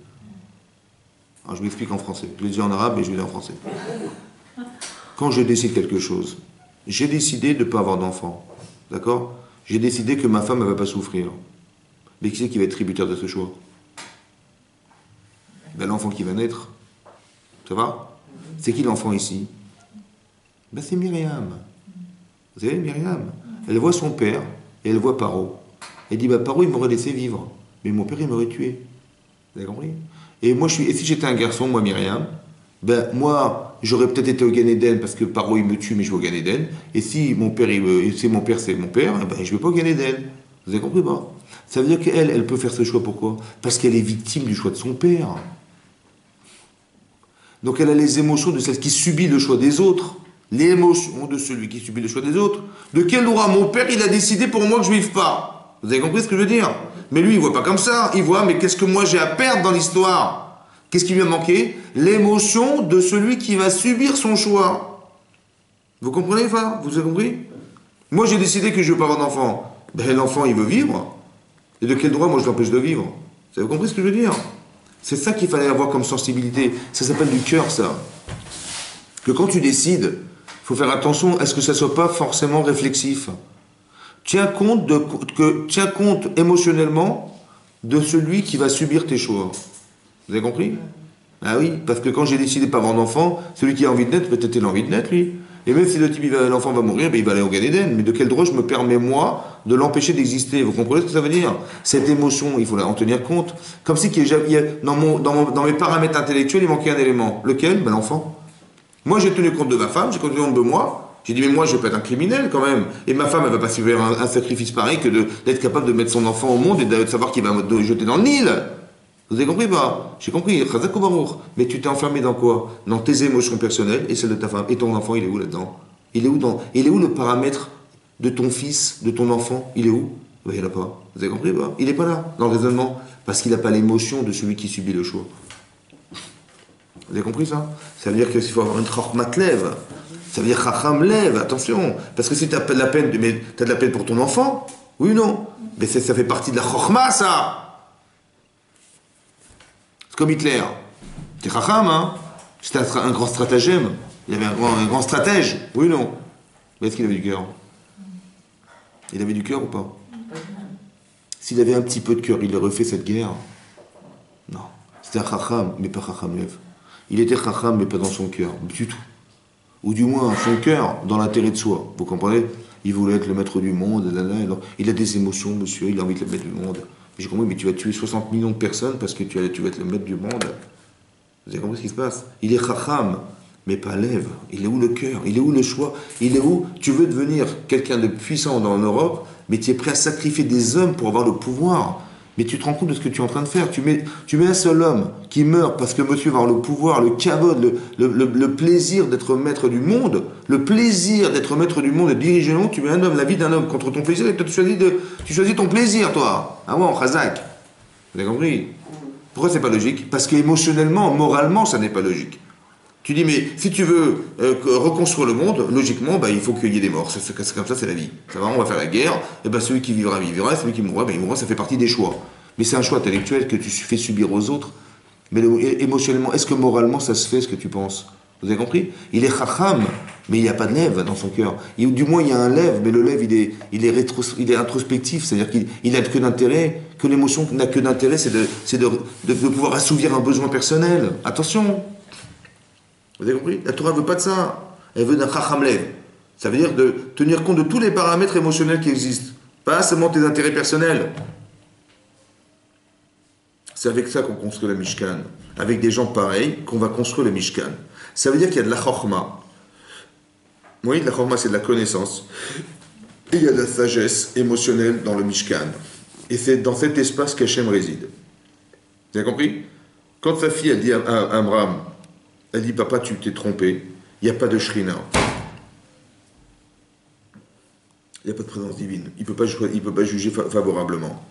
Alors je m'explique en français. Je l'ai dit en arabe, mais je vais le dire en français. Quand je décide quelque chose, j'ai décidé de ne pas avoir d'enfant. D'accord? J'ai décidé que ma femme ne va pas souffrir. Mais qui c'est qui va être tributaire de ce choix? Ben, l'enfant qui va naître. Ça va? C'est qui l'enfant ici? Ben, c'est Myriam. Vous savez, Myriam, elle voit son père et elle voit Paro. Elle dit, bah, Paro, il m'aurait laissé vivre. Mais mon père, il m'aurait tué. Vous avez compris? Et si j'étais un garçon, moi, Myriam, ben, moi, j'aurais peut-être été au Gan Eden parce que Paro, il me tue, mais je vais au Gan Eden. Et si mon père, c'est mon père, ben, je ne vais pas au Gan Eden. Vous avez compris pas? Ça veut dire qu'elle, elle peut faire ce choix. Pourquoi? Parce qu'elle est victime du choix de son père. Donc elle a les émotions de celle qui subit le choix des autres. L'émotion de celui qui subit le choix des autres. De quel droit? Mon père, il a décidé pour moi que je ne vive pas. Vous avez compris ce que je veux dire? Mais lui, il ne voit pas comme ça. Il voit, mais qu'est-ce que moi j'ai à perdre dans l'histoire? Qu'est-ce qui lui a manqué? L'émotion de celui qui va subir son choix. Vous comprenez ça? Vous avez compris? Moi, j'ai décidé que je ne veux pas avoir d'enfant. Ben, l'enfant, il veut vivre. Et de quel droit, moi, je l'empêche de vivre? Vous avez compris ce que je veux dire? C'est ça qu'il fallait avoir comme sensibilité. Ça s'appelle du cœur, ça. Que quand tu décides, il faut faire attention à ce que ça ne soit pas forcément réflexif. Tiens compte émotionnellement de celui qui va subir tes choix. Vous avez compris? Ah oui, parce que quand j'ai décidé de ne pas avoir d'enfant, celui qui a envie de naître, peut-être il a envie de naître, lui. Et même si l'enfant va mourir, ben il va aller au Gan Eden. Mais de quel droit je me permets, moi, de l'empêcher d'exister? Vous comprenez ce que ça veut dire? Cette émotion, il faut en tenir compte. Comme si dans mes paramètres intellectuels, il manquait un élément. Lequel? Ben, l'enfant. Moi, j'ai tenu compte de ma femme, j'ai tenu compte de moi. J'ai dit, mais moi, je vais pas être un criminel, quand même. Et ma femme, elle va pas subir un sacrifice pareil que d'être capable de mettre son enfant au monde et de savoir qu'il va me jeter dans le Nil. Vous avez compris pas? J'ai compris. Mais tu t'es enfermé dans quoi? Dans tes émotions personnelles et celles de ta femme. Et ton enfant, il est où là-dedans? Il est où le paramètre de ton fils, de ton enfant? Il est où? Ben, il n'y en a pas. Vous avez compris pas? Il n'est pas là, dans le raisonnement. Parce qu'il n'a pas l'émotion de celui qui subit le choix. Vous avez compris ça? Ça veut dire qu'il faut avoir une chormat lève. Ça veut dire chacham lève, attention. Parce que si tu as de la peine, mais tu as de la peine pour ton enfant, oui ou non? Mais ça fait partie de la chorma, ça. C'est comme Hitler. C'est chacham, hein? C'était un grand stratagème. Il avait un grand stratège, oui ou non? Mais est-ce qu'il avait du cœur? Il avait du cœur ou pas? S'il avait un petit peu de cœur, il aurait fait cette guerre? Non. C'était un chacham, mais pas chacham lève. Il était chacham, mais pas dans son cœur, du tout. Ou du moins, son cœur, dans l'intérêt de soi. Vous comprenez? il voulait être le maître du monde, il a des émotions, monsieur, il a envie de le maître du monde. J'ai compris, mais tu vas tuer 60 millions de personnes parce que tu vas être le maître du monde. Vous avez compris ce qui se passe? Il est chacham, mais pas lève. Il est où le cœur? Il est où le choix? Il est où? Tu veux devenir quelqu'un de puissant en Europe, mais tu es prêt à sacrifier des hommes pour avoir le pouvoir. Mais tu te rends compte de ce que tu es en train de faire. Tu mets un seul homme qui meurt parce que monsieur va avoir le pouvoir, le kavod, le plaisir d'être maître du monde, le plaisir d'être maître du monde et de diriger le monde. Tu mets un homme, la vie d'un homme contre ton plaisir, et toi tu choisis ton plaisir, toi. Ah ouais, en chazak. Vous avez compris? Pourquoi c'est pas logique? Parce qu'émotionnellement, moralement, ça n'est pas logique. Tu dis, mais si tu veux reconstruire le monde, logiquement, il faut qu'il y ait des morts. C'est comme ça, c'est la vie. Ça va, on va faire la guerre, et celui qui vivra, vivra, celui qui mourra, il mourra, ça fait partie des choix. Mais c'est un choix intellectuel que tu fais subir aux autres. Mais émotionnellement, est-ce que moralement, ça se fait, ce que tu penses? Vous avez compris? Il est chacham, mais il n'y a pas de lève dans son cœur. Du moins, il y a un lève, mais le lève, il est introspectif, c'est-à-dire qu'il n'a que d'intérêt, que l'émotion n'a que d'intérêt, c'est de pouvoir assouvir un besoin personnel. Attention! Vous avez compris? La Torah ne veut pas de ça. Elle veut d'un chacham lev. Ça veut dire de tenir compte de tous les paramètres émotionnels qui existent. Pas seulement tes intérêts personnels. C'est avec ça qu'on construit la Mishkan. Avec des gens pareils qu'on va construire le Mishkan. Ça veut dire qu'il y a de la chorma. Oui, la chorma, c'est de la connaissance. Et il y a de la sagesse émotionnelle dans le Mishkan. Et c'est dans cet espace qu'Hachem réside. Vous avez compris? Quand sa fille, elle dit à Abraham, elle dit, papa, tu t'es trompé, il n'y a pas de shrina. Il n'y a pas de présence divine. Il ne peut pas juger favorablement.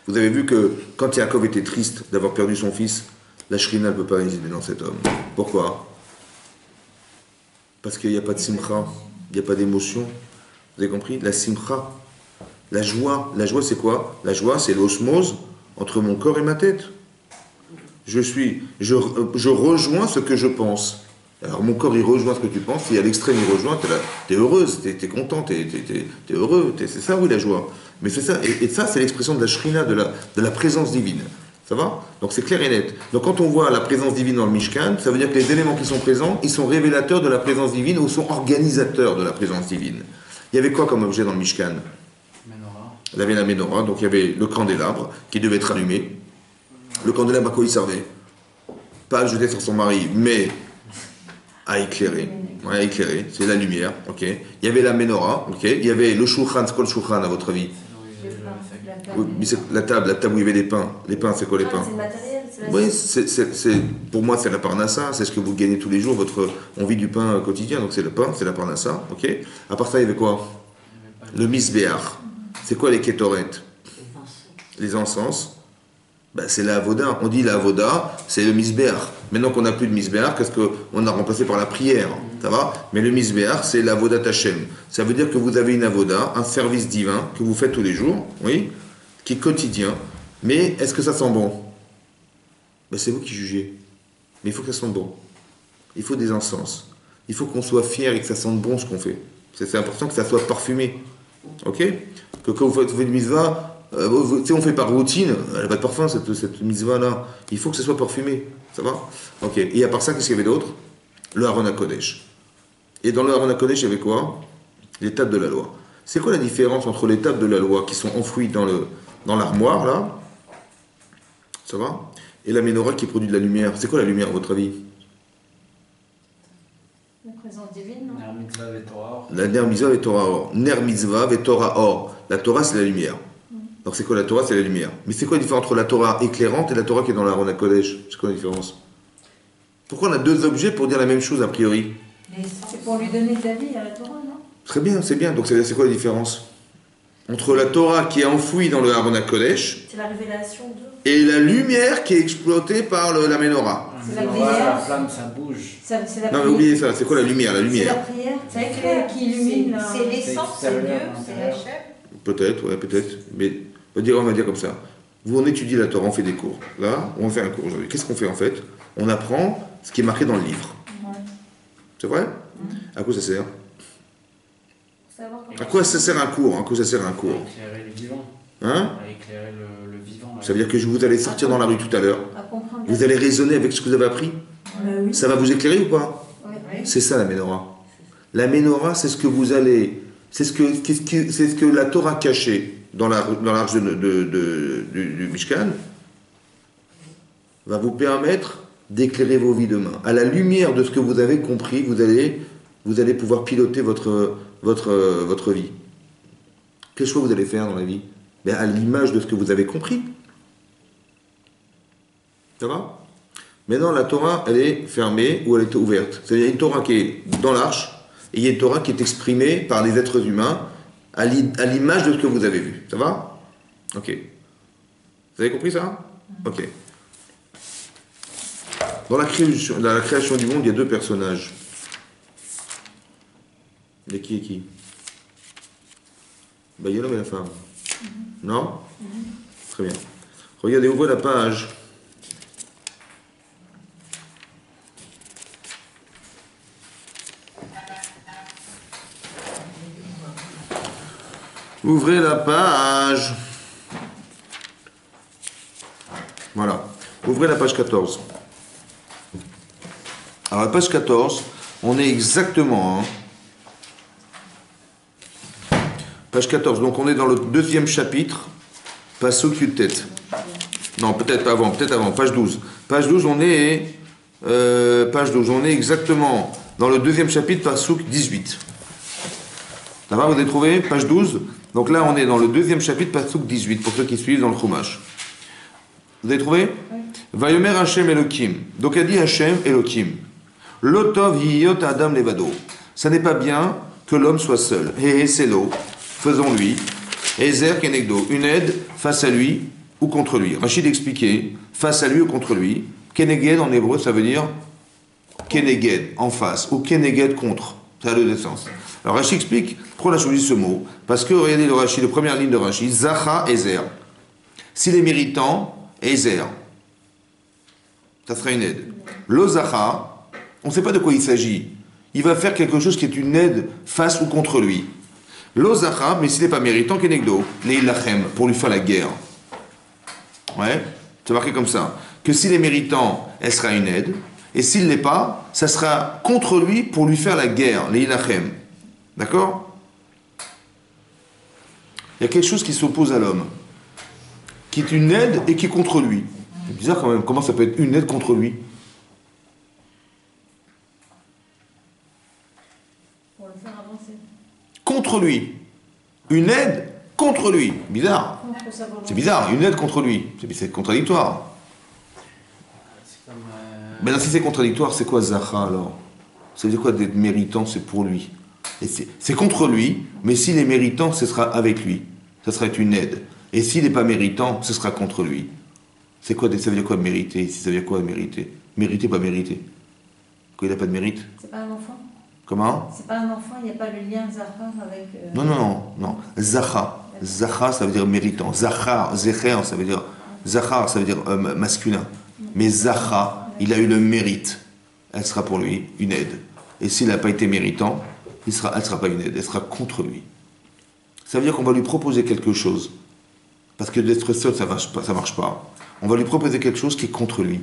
Vous avez vu que quand Yaakov était triste d'avoir perdu son fils, la shrina ne peut pas résider dans cet homme. Pourquoi? Parce qu'il n'y a pas de simcha, il n'y a pas d'émotion. Vous avez compris? La simcha, la joie c'est quoi? La joie, c'est l'osmose entre mon corps et ma tête. Je rejoins ce que je pense. Alors mon corps il rejoint ce que tu penses, si à l'extrême il rejoint, t'es heureuse, t'es content, t'es heureux, c'est ça oui la joie. Mais c'est ça, et ça c'est l'expression de la shrina, de la présence divine. Ça va? Donc c'est clair et net. Donc quand on voit la présence divine dans le Mishkan, ça veut dire que les éléments qui sont présents, ils sont révélateurs de la présence divine ou sont organisateurs de la présence divine. Il y avait quoi comme objet dans le Mishkan? Menorah. Il y avait la menorah, donc il y avait le candélabre qui devait être allumé. Le candélabre, à quoi il servait? Pas à le jeter sur son mari, mais à éclairer. Ouais, à éclairer, c'est la lumière, ok. Il y avait la menorah, ok. Il y avait le shulchan, c'est quoi le shulchan à votre avis? Oui, mais c'est la table où il y avait les pains. Les pains, c'est quoi les pains? C'est le matériel, Oui, pour moi, c'est la parnassa, c'est ce que vous gagnez tous les jours, on vit du pain quotidien, donc c'est le pain, c'est la parnassa, ok. À part ça, il y avait quoi? Le misbéach. C'est quoi les kétoret? Les encens. C'est la avoda. On dit la avoda, c'est le misbéach. Maintenant qu'on n'a plus de misbéach, qu'est-ce qu'on a remplacé par la prière? Ça va? Mais le misbéach, c'est l'avoda tachem. Ça veut dire que vous avez une avoda, un service divin que vous faites tous les jours, oui, qui est quotidien. Mais est-ce que ça sent bon? C'est vous qui jugez. Mais il faut que ça sente bon. Il faut des encens. Il faut qu'on soit fier et que ça sente bon ce qu'on fait. C'est important que ça soit parfumé. Ok? Que quand vous faites une mitzvah, on fait par routine, elle n'a pas de parfum cette mitzvah-là. Il faut que ce soit parfumé. Ça va? Ok. Et à part ça, qu'est-ce qu'il y avait d'autre? Le Haron HaKodesh. Et dans le Haron HaKodesh, il y avait quoi? Les tables de la loi. C'est quoi la différence entre les tables de la loi qui sont enfouies dans l'armoire, là? Ça va? Et la menorah qui produit de la lumière. C'est quoi la lumière, à votre avis? La présence divine, non? Ner mitzvah ve Torah or. La ner mitzvah ve Torah or. Ner mitzvah ve Torah or. La Torah, c'est la lumière. Donc c'est quoi la Torah? C'est la lumière. Mais c'est quoi la différence entre la Torah éclairante et la Torah qui est dans la Haron HaKodesh? C'est quoi la différence? Pourquoi on a deux objets pour dire la même chose a priori? C'est pour lui donner de la vie à la Torah, non? Très bien, c'est bien. Donc c'est quoi la différence entre la Torah qui est enfouie dans le Haron HaKodesh C'est la révélation de... et la lumière qui est exploitée par la menorah? C'est la Menorah, prière. la flamme, ça bouge. C'est la Non prière. mais oubliez ça, c'est quoi la lumière? La C'est la lumière. prière. C'est C'est clair, qui illumine. c'est l'essence, c'est Dieu, extérieur, c'est intérieur. Hachem. Peut-être, ouais, peut-être. Mais on va dire comme ça. Vous, on étudie la Torah, on fait des cours. Là, on fait un cours aujourd'hui. Qu'est-ce qu'on fait en fait? On apprend ce qui est marqué dans le livre. Ouais. C'est vrai? À quoi ça sert? Pour savoir comment- À quoi ça sert un cours? À quoi ça sert un À cours? éclairer le vivant. Hein? À éclairer le vivant. Ça veut dire que vous allez sortir dans la rue tout à l'heure. À comprendre. Vous allez raisonner avec ce que vous avez appris. Oui. Ça va vous éclairer ou pas? Ouais. C'est ça la menorah. La menorah, c'est ce que vous allez c'est ce que la Torah cachée dans l'arche du Mishkan va vous permettre d'éclairer vos vies demain. À la lumière de ce que vous avez compris, vous allez pouvoir piloter votre vie. Quel choix vous allez faire dans la vie? Ben, à l'image de ce que vous avez compris. Ça va? Maintenant, la Torah, elle est fermée ou elle est ouverte. C'est-à-dire, il y a une Torah qui est dans l'arche, et il y a une Torah qui est exprimée par les êtres humains à l'image de ce que vous avez vu. Ça va? Ok. Vous avez compris ça? Ok. Dans la création du monde, il y a deux personnages. Il y a qui et qui? Ben, il y a l'homme et la femme. Non? Très bien. Regardez, ouvrez la page. Ouvrez la page. Voilà. Ouvrez la page 14. Alors, la page 14, on est exactement... Page 14, donc on est dans le deuxième chapitre, Pasuk Yutet. Non, peut-être avant, page 12. Page 12, on est exactement dans le deuxième chapitre, Pasuk 18. Ça va, vous avez trouvé? Page 12. Donc là, on est dans le deuxième chapitre, Pasuk 18, pour ceux qui suivent dans le Chumash. Vous avez trouvé? Vayomer Hashem Elokim. Donc elle dit Hashem Elokim. Lotov Yiyot Adam Levado. Ça n'est pas bien que l'homme soit seul. Hé, c'est l'eau. Faisons-lui. Ezer Kenegdo. Une aide face à lui ou contre lui. Rachid expliquait face à lui ou contre lui. Keneged en hébreu, ça veut dire Keneged, en face, ou Keneged contre. Ça a le deux sens. Alors Rachid explique pourquoi on a choisi ce mot. Parce que, regardez le Rachid, la première ligne de Rachid, Zacha Ezer. S'il est méritant, Ezer. Ça sera une aide. Lo Zacha, on ne sait pas de quoi il s'agit. Il va faire quelque chose qui est une aide face ou contre lui. Lo Zacha, mais s'il n'est pas méritant, Kenegdo, Leilachem, pour lui faire la guerre. Ouais, c'est marqué comme ça. Que s'il est méritant, elle sera une aide. Et s'il ne l'est pas, ça sera contre lui pour lui faire la guerre, Leilachem. D'accord? Il y a quelque chose qui s'oppose à l'homme, qui est une aide et qui est contre lui. C'est bizarre quand même, comment ça peut être une aide contre lui? Pour le faire avancer. Contre lui. Une aide contre lui. Bizarre. Contre sa volonté. C'est bizarre, une aide contre lui. C'est contradictoire. C'est comme. Mais si c'est contradictoire, c'est quoi Zacha alors? Ça veut dire quoi d'être méritant, c'est pour lui? Et c'est contre lui, mais s'il est méritant, ce sera avec lui. Ça sera une aide. Et s'il n'est pas méritant, ce sera contre lui. C'est quoi, ça veut dire quoi mériter ici? Ça veut dire quoi mériter? Mériter, pas mériter. Quand il n'a pas de mérite? C'est pas un enfant? Comment? C'est pas un enfant, il n'y a pas le lien Zahar avec... Non. Zacha. Zacha, ça veut dire méritant. Zachar, Zecher, ça veut dire... Zachar, ça veut dire masculin. Mais Zacha, il a eu le mérite. Elle sera pour lui une aide. Et s'il n'a pas été méritant, elle ne sera pas une aide, elle sera contre lui. Ça veut dire qu'on va lui proposer quelque chose. Parce que d'être seul, ça ne marche pas. On va lui proposer quelque chose qui est contre lui.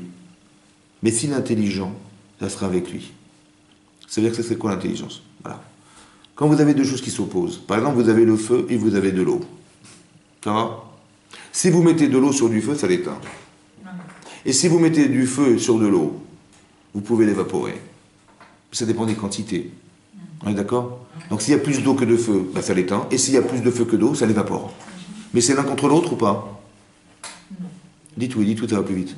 Mais s'il est intelligent, ça sera avec lui. Ça veut dire que c'est quoi l'intelligence? Voilà. Quand vous avez deux choses qui s'opposent, par exemple, vous avez le feu et vous avez de l'eau. Ça va? Si vous mettez de l'eau sur du feu, ça l'éteint. Et si vous mettez du feu sur de l'eau, vous pouvez l'évaporer. Ça dépend des quantités. On est d'accord? Donc s'il y a plus d'eau que de feu, ben ça l'éteint. Et s'il y a plus de feu que d'eau, ça l'évapore. Mais c'est l'un contre l'autre ou pas? Dites oui, ça va plus vite.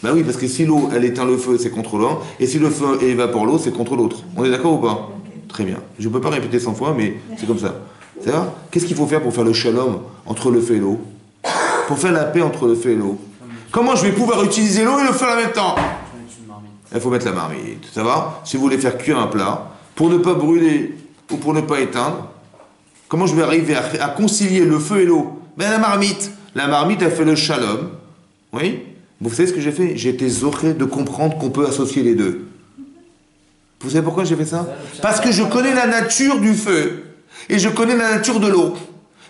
Ben oui, parce que si l'eau, elle éteint le feu, c'est contre l'un. Et si le feu évapore l'eau, c'est contre l'autre. On est d'accord ou pas? Très bien. Je ne peux pas répéter 100 fois, mais c'est comme ça. C'est vrai? Qu'est-ce qu'il faut faire pour faire le shalom entre le feu et l'eau? Pour faire la paix entre le feu et l'eau? Comment je vais pouvoir utiliser l'eau et le feu en même temps? Il faut mettre la marmite. Ça va? Si vous voulez faire cuire un plat, pour ne pas brûler ou pour ne pas éteindre, comment je vais arriver à concilier le feu et l'eau? Ben la marmite. La marmite, elle fait le shalom. Oui? Vous savez ce que j'ai fait? J'ai été zoché de comprendre qu'on peut associer les deux. Vous savez pourquoi j'ai fait ça? Parce que je connais la nature du feu et je connais la nature de l'eau.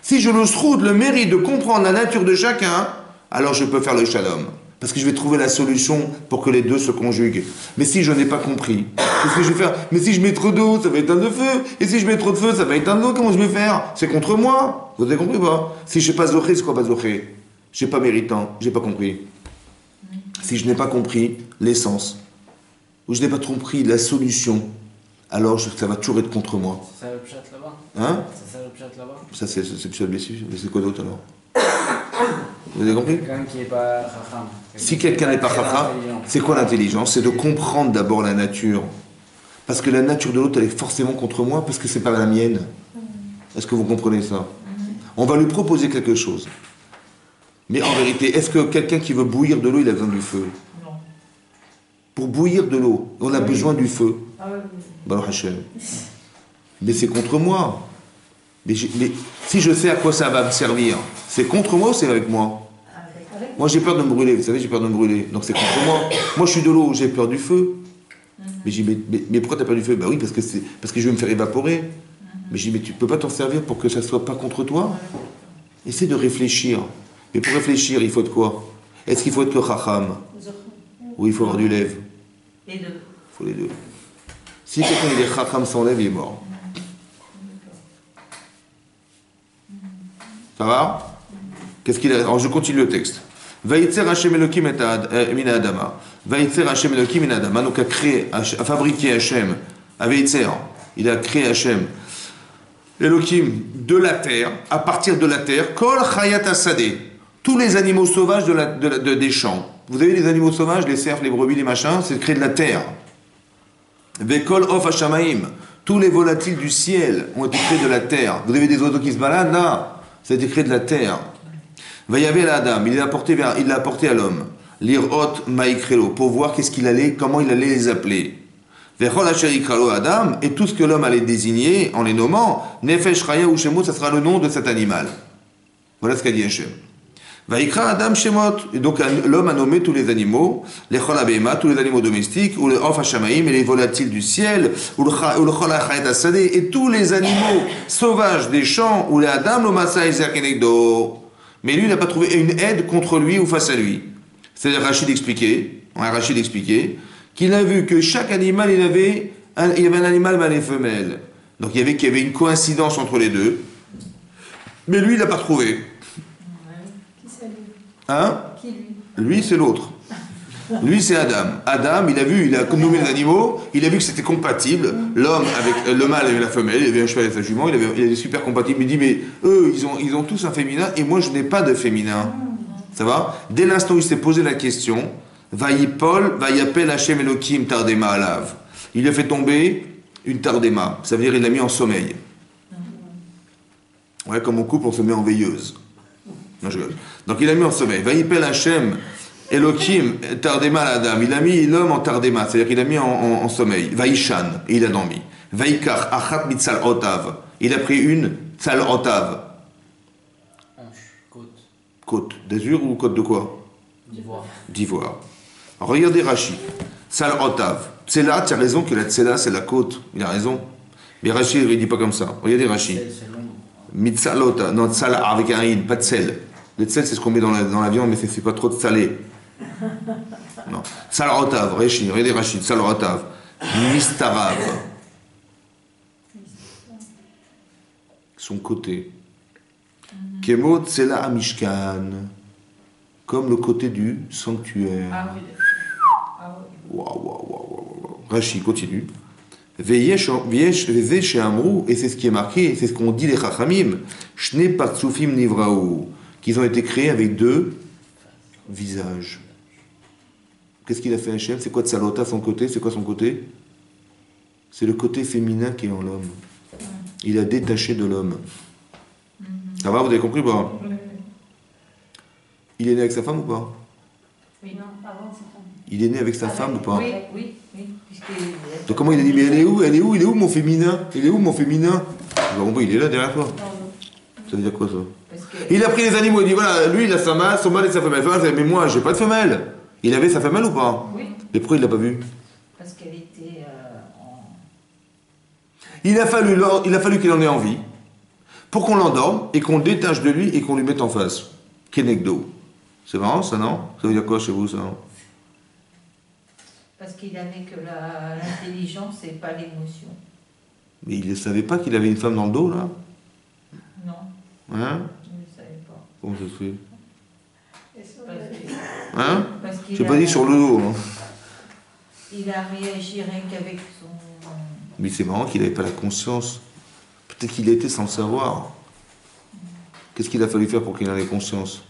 Si je me trouve le mérite de comprendre la nature de chacun, alors je peux faire le shalom. Parce que je vais trouver la solution pour que les deux se conjuguent. Mais si je n'ai pas compris, Qu'est-ce que je vais faire? Mais si je mets trop d'eau, ça va éteindre le feu. Et si je mets trop de feu, ça va éteindre l'eau. Comment je vais faire? C'est contre moi. Vous avez compris ou pas? Si je ne sais pas zoché, c'est quoi pas zoché? Je n'ai pas méritant, j'ai pas compris. Si je n'ai pas compris l'essence, ou je n'ai pas compris la solution, alors ça va toujours être contre moi. C'est ça le pchat là-bas? Hein? C'est ça le pchat là-bas? Ça, c'est plus blessure. Mais c'est quoi d'autre alors? Vous avez compris? Quelqu'un qui n'est pas chacham. Si quelqu'un n'est pas chacham, c'est quoi l'intelligence? C'est de comprendre d'abord la nature. Parce que la nature de l'autre, elle est forcément contre moi, parce que c'est pas la mienne. Est-ce que vous comprenez ça? On va lui proposer quelque chose. Mais en vérité, est-ce que quelqu'un qui veut bouillir de l'eau, il a besoin du feu? Non. Pour bouillir de l'eau, on a besoin du feu. Ah oui. Baruch Hashem. Mais c'est contre moi. Mais si je sais à quoi ça va me servir, c'est contre moi ou c'est avec moi? Avec Moi j'ai peur de me brûler, vous savez, j'ai peur de me brûler. Donc c'est contre moi. Moi je suis de l'eau, j'ai peur du feu. Mais j'ai dit, mais pourquoi t'as peur du feu? Bah oui, parce que je vais me faire évaporer. Mais j'ai dit, mais tu peux pas t'en servir pour que ça soit pas contre toi? Essaie de réfléchir. Mais pour réfléchir, il faut de quoi? Est-ce qu'il faut être le chacham? Ou il faut avoir du lève? Les deux. Il faut les deux. Si quelqu'un il est chacham sans lève, il est mort. Ça va? Qu'est-ce qu'il a? Alors je continue le texte. Vaïtzer Hashem Elokim min Adama. Vaïtzer Hashem Elokim min Adama. Donc a fabriqué Hashem. Vaïtzer. Il a créé Hashem. Elokim de la terre, à partir de la terre. Kol Chayat Asadeh. Tous les animaux sauvages des champs. Vous avez les animaux sauvages, les cerfs, les brebis, les machins, c'est créé de la terre. Vekol Of Hashamaim. Tous les volatiles du ciel ont été créés de la terre. Vous avez des oiseaux qui se baladent? Non. Ça a été créé de la terre. Vayavé la Adam, il l'a apporté à l'homme. L'irot maïkrelo, pour voir comment il allait les appeler. Vechol asherikralo Adam, et tout ce que l'homme allait désigner en les nommant, Nefesh Chaya ou Shemot, ça sera le nom de cet animal. Voilà ce qu'a dit Hachem. Vaikra Adam Shemot, et donc l'homme a nommé tous les animaux, les Chol Abema, tous les animaux domestiques, ou les Of Hashamaim, et les volatiles du ciel, ou le Chol Achayat Asadeh, et tous les animaux sauvages des champs, ou les Adam Lomasa Isaac Enegdo. Mais lui, il n'a pas trouvé une aide contre lui ou face à lui. C'est-à-dire Rachid expliquait qu'il a vu que chaque animal, il y avait un animal mâle et femelle. Donc il y avait une coïncidence entre les deux. Mais lui, il n'a pas trouvé. qui c'est lui? Hein? Qui lui? Lui, c'est l'autre. Lui, c'est Adam. Adam, il a nommé les animaux, il a vu que c'était compatible, l'homme avec le mâle et la femelle, il avait un cheval et sa jument, il est super compatible. Il dit, mais eux, ils ont tous un féminin, et moi, je n'ai pas de féminin. Ça va? Dès l'instant où il s'est posé la question, Vaïpol, Vaïapel Hashem Elohim Tardema Alav. Il a fait tomber une Tardema, ça veut dire il l'a mis en sommeil. Ouais, comme on coupe, on se met en veilleuse. Non, je rigole. Donc il a mis en sommeil. Vaïpel Hashem Elohim Tardema Adam, il a mis l'homme en Tardema, c'est-à-dire qu'il a mis en sommeil. Vaïshan, et il a dormi. Vaïkar Achat Mitzal Otav, il a pris une Tzal Otav. Côte. Côte d'azur ou côte de quoi? D'ivoire. D'ivoire. Alors regardez Rashi. Tzal Otav. Tsela, tu as raison que la Tsela c'est la côte. Il a raison. Mais Rashi il ne dit pas comme ça. Regardez Rashi. C'est long. Mitzal Otav. Non, Tzal avec un in, pas de sel. Le sel c'est ce qu'on met dans la viande, mais c'est pas trop de salé. Non. Tzal Otav. Regardez Rashi. Tzal Otav. Mistarav. Son côté. Kemo Tsela Amishkan. Comme le côté du sanctuaire. Ah oui. Ah oui. Waouh. Rashi continue. Veyesh chez Amrou, et c'est ce qui est marqué, c'est ce qu'on dit les Chachamim, Shne Partsufim Nivraou, qu'ils ont été créés avec deux visages. Qu'est-ce qu'il a fait Hachem? C'est quoi de Salota son côté? C'est quoi son côté? C'est le côté féminin qui est en l'homme. Il a détaché de l'homme. Ça va, vous avez compris ou pas? Il est né avec sa femme ou pas? Oui, non, avant c'est pas. Il est né avec sa femme ou pas? Oui. Puisque... Donc comment il a dit, mais elle est où? Il est où mon féminin? Il est où mon féminin? Il est là derrière toi. Ça veut dire quoi ça? Parce que... Il a pris les animaux, il dit voilà, lui il a son mâle et sa femelle. Mais moi j'ai pas de femelle. Il avait sa femelle ou pas? Oui. Mais pourquoi il l'a pas vu? Parce qu'elle était en... Il a fallu qu'il en ait envie pour qu'on l'endorme et qu'on le détache de lui et qu'on lui mette en face. Kenegdo. C'est marrant ça, non? Ça veut dire quoi chez vous ça? Parce qu'il avait que l'intelligence et pas l'émotion. Mais il ne savait pas qu'il avait une femme dans le dos, là? Non, Hein? je ne savais pas. Comment ça se fait? Parce Hein? qu'il Je n'ai pas dit sur le dos. Hein. il a réagi rien qu'avec son... Mais c'est marrant qu'il n'avait pas la conscience. Peut-être qu'il était sans le savoir. Qu'est-ce qu'il a fallu faire pour qu'il en ait conscience?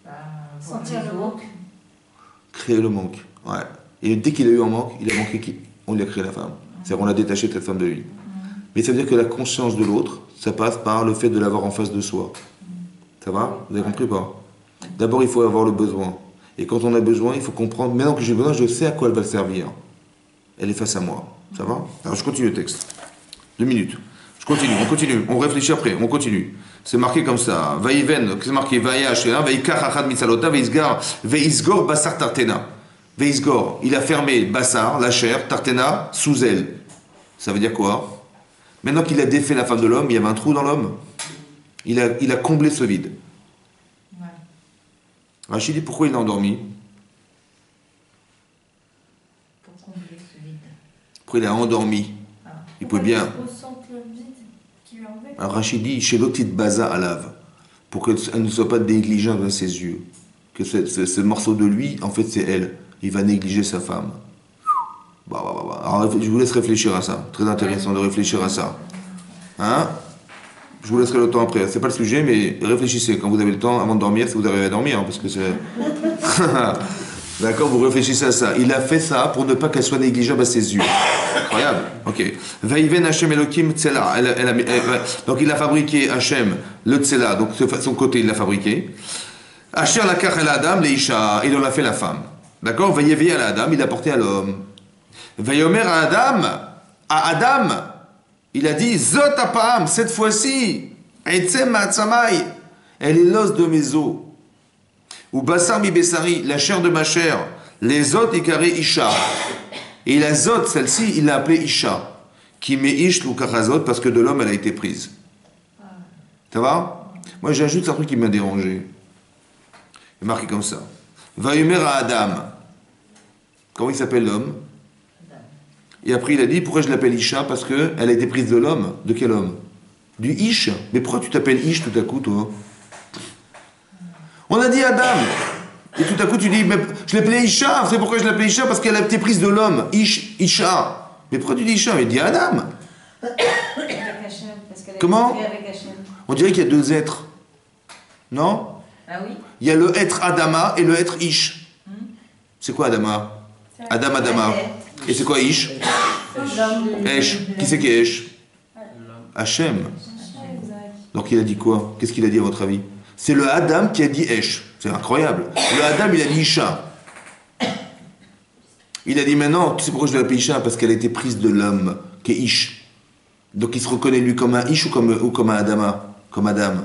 voir Sentir les le autres. manque. Créer le manque. Ouais. Et dès qu'il a eu un manque, il a manqué qui? On lui a créé la femme. C'est-à-dire qu'on a détaché cette femme de lui. Mais ça veut dire que la conscience de l'autre, ça passe par le fait de l'avoir en face de soi. Ça va? Vous avez compris ou pas? D'abord, il faut avoir le besoin. Et quand on a besoin, il faut comprendre. Maintenant que j'ai besoin, je sais à quoi elle va servir. Elle est face à moi. Ça va? Alors, je continue le texte. 2 minutes. Je continue, on continue. On réfléchit après, on continue. C'est marqué comme ça. Vaïven, c'est marqué Vaïach, Vaïkar Achad Mitsalota, Veisgar, Veisgor Bassar Tartena. Veisgor, il a fermé Bassar, la chair, Tartena, sous elle. Ça veut dire quoi? Maintenant qu'il a défait la femme de l'homme, il y avait un trou dans l'homme. Il a comblé ce vide. Ouais. Rachid dit pourquoi il l'a endormi? Pour combler ce vide. Pourquoi il a endormi? Il pouvait bien. Pour ressentir le vide qui lui enlevait. Alors Rachid dit chez l'autre baza à lave, pour qu'elle ne soit pas négligente dans ses yeux. Que ce morceau de lui, en fait, c'est elle. Il va négliger sa femme. Alors, je vous laisse réfléchir à ça. Très intéressant de réfléchir à ça. Hein? Je vous laisserai le temps après. C'est pas le sujet, mais réfléchissez quand vous avez le temps, avant de dormir, si vous arrivez à dormir, hein, parce que c'est... D'accord, vous réfléchissez à ça. Il a fait ça pour ne pas qu'elle soit négligeable à ses yeux. Incroyable. Ok. Vaïven Hachem Elohim Tsela. Donc il a fabriqué Hachem, le Tsela, donc son côté il l'a fabriqué. Hachem la kach el Adam, l'Isha, il en a fait la femme. D'accord? Vaïevi al Adam, il a porté à l'homme. Vaïomer à Adam, il a dit Zot apam, cette fois-ci, Etzem ma'atzamai, elle est l'os de mes os. Ou Bassar mi Bessari, la chair de ma chair, les autres icaré Isha. Et la zot, celle-ci, il l'a appelée Isha. Qui met Ish ou Kachazot, parce que de l'homme, elle a été prise. Ça va? Moi, j'ajoute un truc qui m'a dérangé. Il est marqué comme ça. Vaïomer à Adam. Comment il s'appelle l'homme? Et après, il a dit, pourquoi je l'appelle Isha? Parce qu'elle a été prise de l'homme. De quel homme? Du Ish. Mais pourquoi tu t'appelles Ish tout à coup, toi? On a dit Adam. Et tout à coup, tu dis, mais je l'appelais Isha. C'est pourquoi je l'appelais Isha? Parce qu'elle a été prise de l'homme. Isha. Mais pourquoi tu dis Isha? Mais dis Adam. Avec Hachem, parce qu'elle a Comment? été créée avec Hachem. On dirait qu'il y a 2 êtres. Non? Ah oui? Il y a le être Adama et le être Ish. C'est quoi Adama? Adam Adama. Et c'est quoi Ish? Esh. Qui c'est qui est Esh? Hachem. Donc il a dit quoi? Qu'est-ce qu'il a dit à votre avis? C'est le Adam qui a dit Esh. C'est incroyable. Le Adam, il a dit Isha. Il a dit maintenant, tu sais pourquoi je vais l'appeler Isha? Parce qu'elle a été prise de l'homme, qui est Ish. Donc il se reconnaît lui comme un Ish ou comme un Adama? Comme Adam.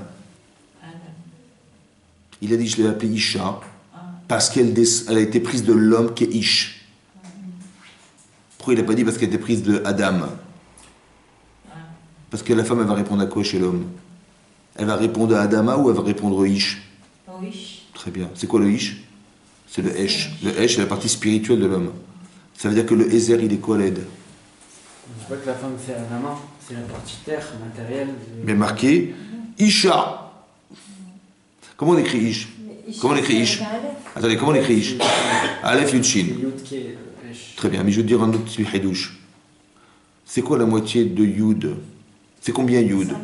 Il a dit je l'ai appelée Isha parce qu'elle a été prise de l'homme qui est Ish. Pourquoi il n'a pas dit parce qu'elle était prise de Adam? Parce que la femme, elle va répondre à quoi chez l'homme? Elle va répondre à Adama ou elle va répondre au Ish? Oui. Très bien. C'est quoi le Ish? C'est le Esh. Le Esh, c'est la partie spirituelle de l'homme. Ça veut dire que le Ezer, il est quoi l'aide? Je vois que la femme c'est la main, c'est la partie terre, matérielle. Mais marqué Isha. Comment on écrit Ish? Comment on écrit Ish? Attendez, comment on écrit Ish? Aleph Yudshin. Yud qui est Esh. Très bien, mais je vais te dire un autre petit hidouche. C'est quoi la moitié de Yud? C'est combien Yud? 5.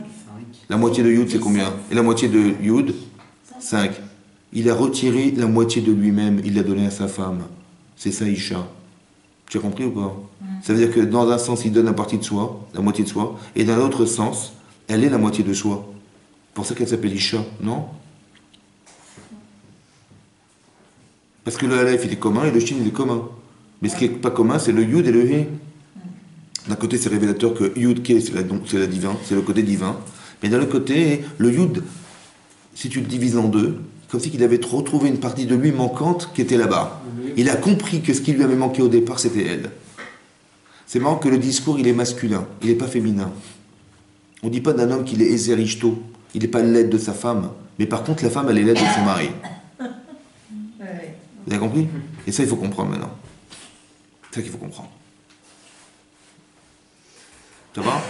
La moitié de Yud, c'est combien? Et la moitié de Yud? 5. Il a retiré la moitié de lui-même, il l'a donné à sa femme. C'est ça, Isha. Tu as compris ou pas? Ça veut dire que dans un sens, il donne la partie de soi, la moitié de soi, et dans l'autre sens, elle est la moitié de soi. C'est pour ça qu'elle s'appelle Isha, non? Parce que le Aleph, il est commun et le Shin, il est commun. Mais ce qui n'est pas commun, c'est le Yud et le He. D'un côté, c'est révélateur que Yud, Ke, c'est la divin, c'est le côté divin. Mais d'un autre côté, le Yud, si tu le divises en deux, comme si il avait retrouvé une partie de lui manquante qui était là-bas. Il a compris que ce qui lui avait manqué au départ, c'était elle. C'est marrant que le discours, il est masculin, il n'est pas féminin. On ne dit pas d'un homme qu'il est Ezerishto, il n'est pas l'aide de sa femme, mais par contre, la femme, elle est l'aide de son mari. Vous avez compris? Et ça, il faut comprendre maintenant. C'est ça qu'il faut comprendre. Ça va?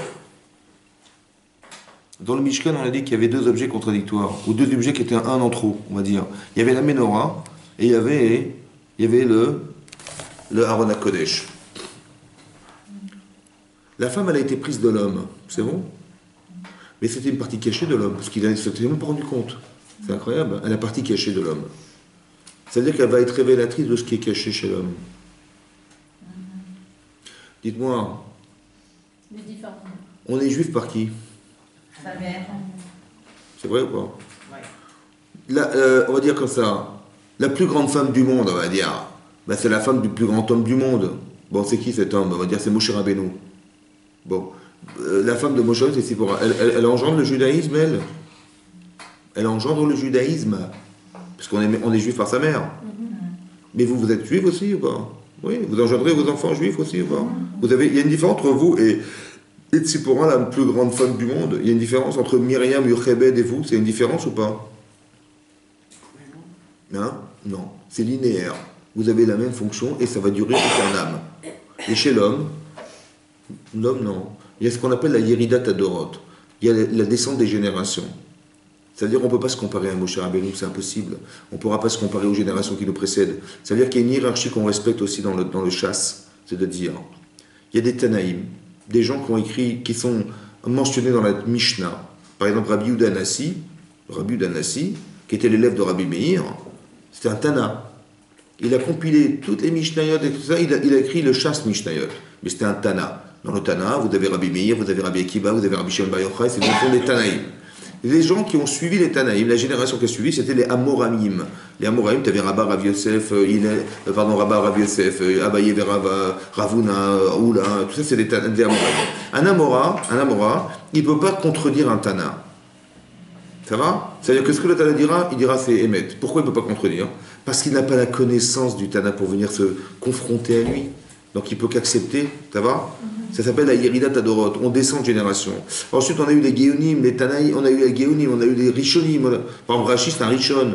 Dans le Mishkan, on a dit qu'il y avait deux objets contradictoires, ou deux objets qui étaient un en trop, on va dire. Il y avait la Menorah, et il y avait le Aaron HaKodesh. La femme, elle a été prise de l'homme, c'est bon? Mais c'était une partie cachée de l'homme, parce qu'il ne s'était même pas rendu compte. C'est incroyable, elle a la partie cachée de l'homme. C'est-à-dire qu'elle va être révélatrice de ce qui est caché chez l'homme. Dites-moi, Les différents. on est juif par qui? Sa mère. C'est vrai ou pas? Ouais. On va dire comme ça, la plus grande femme du monde, on va dire, ben c'est la femme du plus grand homme du monde. Bon, c'est qui cet homme? On va dire c'est Moshe Rabbeinu. Bon, la femme de Moshe, c'est Sipora. Elle engendre le judaïsme, elle. Elle engendre le judaïsme. Parce on est juif par sa mère. Mais vous êtes juif aussi ou pas? Oui, vous engendrez vos enfants juifs aussi ou pas? Il y a une différence entre vous et Tzipora, la plus grande femme du monde. Il y a une différence entre Myriam, Yochebed et vous. C'est une différence ou pas? Hein? Non, c'est linéaire. Vous avez la même fonction et ça va durer éternellement. Et chez l'homme, non. Il y a ce qu'on appelle la Yeridat Adorot. Il y a la descente des générations. C'est-à-dire qu'on ne peut pas se comparer à Moshe Rabbeinu, c'est impossible. On ne pourra pas se comparer aux générations qui nous précèdent. C'est-à-dire qu'il y a une hiérarchie qu'on respecte aussi dans le chasse. C'est-à-dire, il y a des Tanaïm, des gens qui ont écrit, qui sont mentionnés dans la Mishnah. Par exemple, Rabbi Yehuda Hanassi, qui était l'élève de Rabbi Meir, c'était un Tana. Il a compilé toutes les Mishnayot et tout ça, il a écrit le chasse Mishnayot. Mais c'était un Tana. Dans le Tana, vous avez Rabbi Meir, vous avez Rabbi Akiva, vous avez Rabbi Shimon Bar Yochai, c'est des Tanaïm. Les gens qui ont suivi les Tanaïm, la génération qui a suivi, c'était les Amoramim. Les Amoramim, tu avais Rabba Rav Yosef, Rabba Rav Yosef, Abaye Verava, Ravuna, Oula, tout ça c'est des Amoramim. Un Amora, il ne peut pas contredire un Tana. Ça va? C'est-à-dire que ce que le Tana dira, il dira c'est Emet. Pourquoi il ne peut pas contredire? Parce qu'il n'a pas la connaissance du Tana pour venir se confronter à lui. Donc il ne peut qu'accepter, ça va? Ça s'appelle la Yeridat Adorot, on descend de génération. Ensuite on a eu les Géonim, les Tanaï, on a eu les Géonim, on a eu les Rishonim. Par exemple, Rashi c'est un Rishon.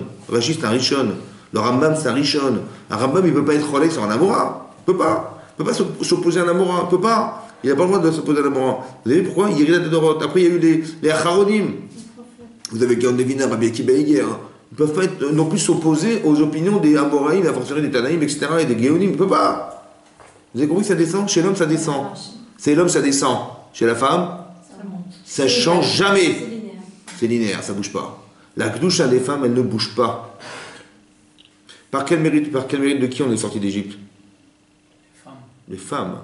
Le Rambam c'est un Rishon. Un Rambam il ne peut pas être relais sur un Amora. Il ne peut pas s'opposer à un Amora. Il ne peut pas. Il n'a pas le droit de s'opposer à un Amora. Vous savez pourquoi? Yeridat Adorot. Après il y a eu les Acharonim. Vous avez Gaon Levina, Rabbi Akiva Eger. Ils ne peuvent pas être, non plus s'opposer aux opinions des Amoraïm, à fortiori des Tanaïm, etc. et des Géonim. Il ne peut pas. Vous avez compris que ça descend? Chez l'homme ça descend. C'est l'homme, ça descend. Chez la femme, ça ne change jamais. C'est linéaire, ça ne bouge pas. La Kedusha des femmes, elle ne bouge pas. Par quel mérite de qui on est sorti d'Égypte? Les femmes.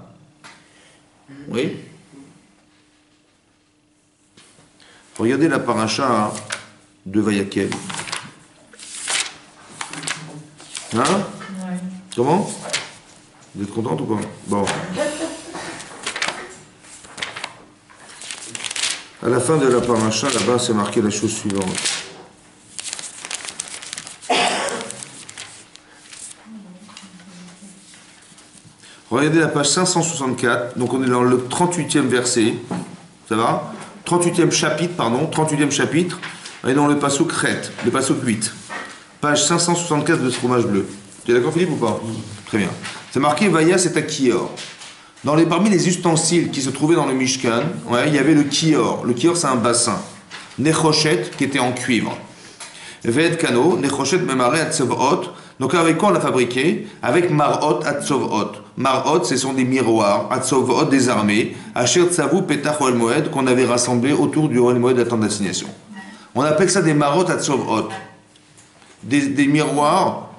Oui. Regardez la paracha de Vayakel. Hein? Ouais. Comment? Vous êtes contente ou pas? Bon. À la fin de la paracha, là-bas, c'est marqué la chose suivante. Regardez la page 564, donc on est dans le 38e verset, ça va? 38e chapitre, on est dans le passouk Chet, le passouk 8. Page 564 de ce fromage bleu. Tu es d'accord Philippe ou pas? Très bien. C'est marqué Vaya c'est à Kior. Parmi les ustensiles qui se trouvaient dans le Mishkan, il y avait le kior. Le kior, c'est un bassin. Nechoshet, qui était en cuivre. Ved kano, nechoshet memare atzovot. Donc avec quoi on l'a fabriqué? Avec marot atzovot. Marot, ce sont des miroirs, atzovot, des armées. Asher tzavu petach oel moed, qu'on avait rassemblés autour du oel moed à temps d'assignation. On appelle ça des marot atzovot. Des miroirs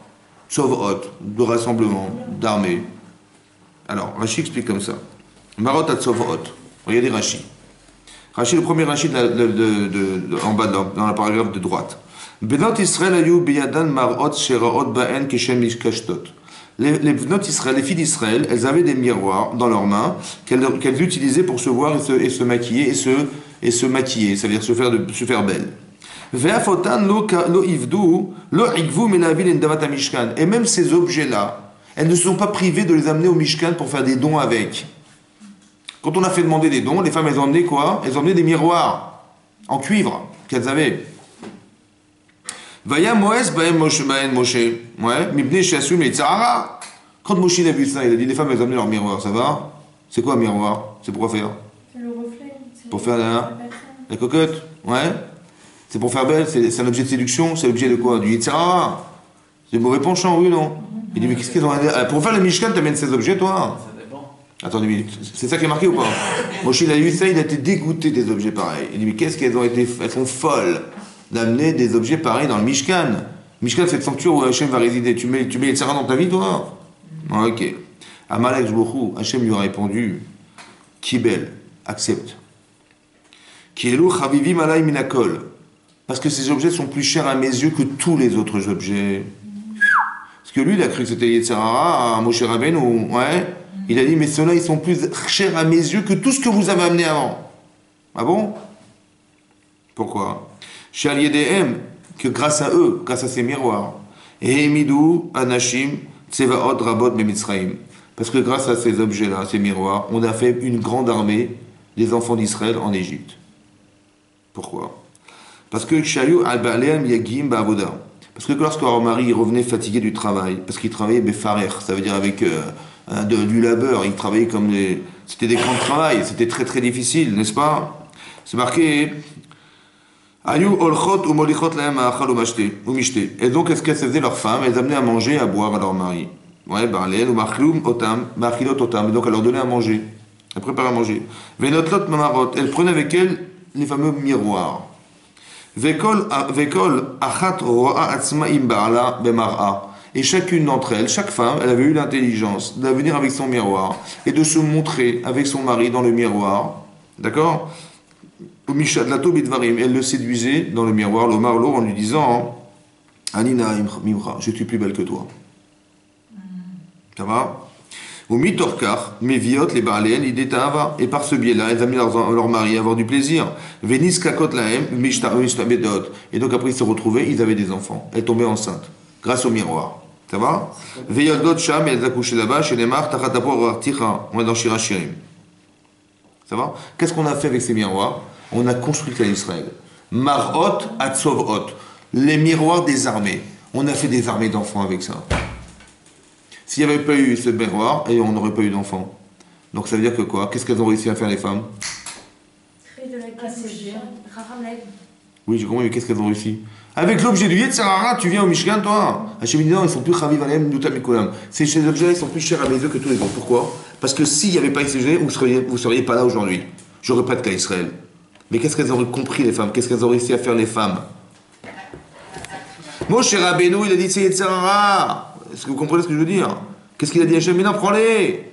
tzovot, de rassemblement, d'armées. Alors, Rashi explique comme ça. Marot Atzovot. Regardez Rashi. Le premier Rashi en bas dans la paragraphe de droite. Benot Israël ayu biyadan marot sheraot ba'en kishem mishkashtot. Les Benot Israël, les filles d'Israël, elles avaient des miroirs dans leurs mains qu'elles utilisaient pour se voir et se maquiller et se maquiller, c'est-à-dire se faire belles. Ve'afotan lo ivdu lo igvu melavil endavat mishkan. Et même ces objets-là, elles ne se sont pas privées de les amener au Mishkan pour faire des dons avec. Quand on a fait demander des dons, les femmes, elles ont emmené quoi? Elles ont emmené des miroirs en cuivre qu'elles avaient. Vaya Moès Baen Moshe. Ouais, Mibne Shassum et Tzahara. Quand Moshe a vu ça, il a dit les femmes elles ont amené leur miroir, ça va? C'est quoi un miroir? C'est pourquoi faire? C'est le reflet. Pour faire la personne. la cocotte? Ouais? C'est pour faire belle? C'est un objet de séduction? C'est l'objet de quoi? Du Yitzhara? C'est le mauvais penchant, oui ou non? Il dit mais qu'est-ce qu'ils ont à... Pour faire le Mishkan, t'amènes ces objets toi? Ça dépend. Attends une minute, c'est ça qui est marqué ou pas? Moshe il a vu ça, il a été dégoûté des objets pareils. Il dit mais qu'est-ce qu'elles ont été... Elles sont folles d'amener des objets pareils dans le Mishkan. Mishkan c'est le sanctuaire où Hachem va résider. Tu mets les Yitzhara dans ta vie toi? Ok. Amalek Jbochou, Hachem lui a répondu Kibel, accepte. Kielu Chavivim alay minakol. Parce que ces objets sont plus chers à mes yeux que tous les autres objets. Parce que lui, il a cru que c'était Yetzirara, Moshe Rabbeinu, ouais. Il a dit, mais ceux-là, ils sont plus chers à mes yeux que tout ce que vous avez amené avant. Ah bon? Pourquoi? Chez Aliédéhem, que grâce à eux, grâce à ces miroirs, et Emidou, Anashim, Tsevaot, Rabot, Bemitzraim. Parce que grâce à ces objets-là, ces miroirs, on a fait une grande armée des enfants d'Israël en Égypte. Pourquoi? Parce que Shayu al-Ba'aleam Yagim Ba'avoda. Parce que lorsque leur mari revenait fatigué du travail, parce qu'il travaillait Befarer, ça veut dire avec du labeur, il travaillait comme des... C'était des camps de travail, c'était très très difficile, n'est-ce pas? C'est marqué... Ayu olchot ou molichot lahem ha'achal ou mishte. Et donc, qu'est-ce qu'elles faisaient leurs femmes? Elles amenaient à manger, à boire à leur mari. Ouais, Ba'alel ou machloum otam, machilot otam. Et donc, elles leur donnaient à manger. Elles préparaient à manger. Venotlot mamarot. Elles prenaient avec elles les fameux miroirs. Vekol achat ro'a atzma im ba'ala bemar'a. Et chacune d'entre elles, chaque femme, elle avait eu l'intelligence de venir avec son miroir et de se montrer avec son mari dans le miroir. D'accord? Elle le séduisait dans le miroir, le marlo, en lui disant Anina Mimra, je suis plus belle que toi. Ça va? Au mitorkar, mes viottes, les baaléennes, ils détavent, et par ce biais-là, elles amenaient leur mari à avoir du plaisir. Vénis kakot laem, mishtabedot. Et donc après ils se retrouvaient, ils avaient des enfants. Elles tombaient enceintes, grâce au miroir. Ça va? Veyoldot sham, elles accouchaient là-bas, chez les mar, tachatapor articha, on est dans Shirachirim. Ça va? Qu'est-ce qu'on a fait avec ces miroirs? On a construit l'Israël. Marot atzovot, les miroirs des armées. On a fait des armées d'enfants avec ça. S'il n'y avait pas eu ce miroir, on n'aurait pas eu d'enfants. Donc ça veut dire que quoi? Qu'est-ce qu'elles ont réussi à faire les femmes? Créer de la cassée. Rahamleg. Oui, j'ai compris, mais qu'est-ce qu'elles ont réussi? Avec l'objet du Yetzirara, tu viens au Mishkan, toi? Hachem dit non, ils sont plus chaviv alem, nutam mikulam. Ces objets-là, ils sont plus chers à mes yeux que tous les autres. Pourquoi? Parce que s'il n'y avait pas ces objets, vous ne seriez pas là aujourd'hui. J'aurais pas de cas Israël. Mais qu'est-ce qu'elles auraient compris, les femmes? Qu'est-ce qu'elles ont réussi à faire, les femmes? Moshe Rabbeinu, il a dit c'est Yetzirara. Est-ce que vous comprenez ce que je veux dire? Qu'est-ce qu'il a dit à Hachem? Mais non, prends-les.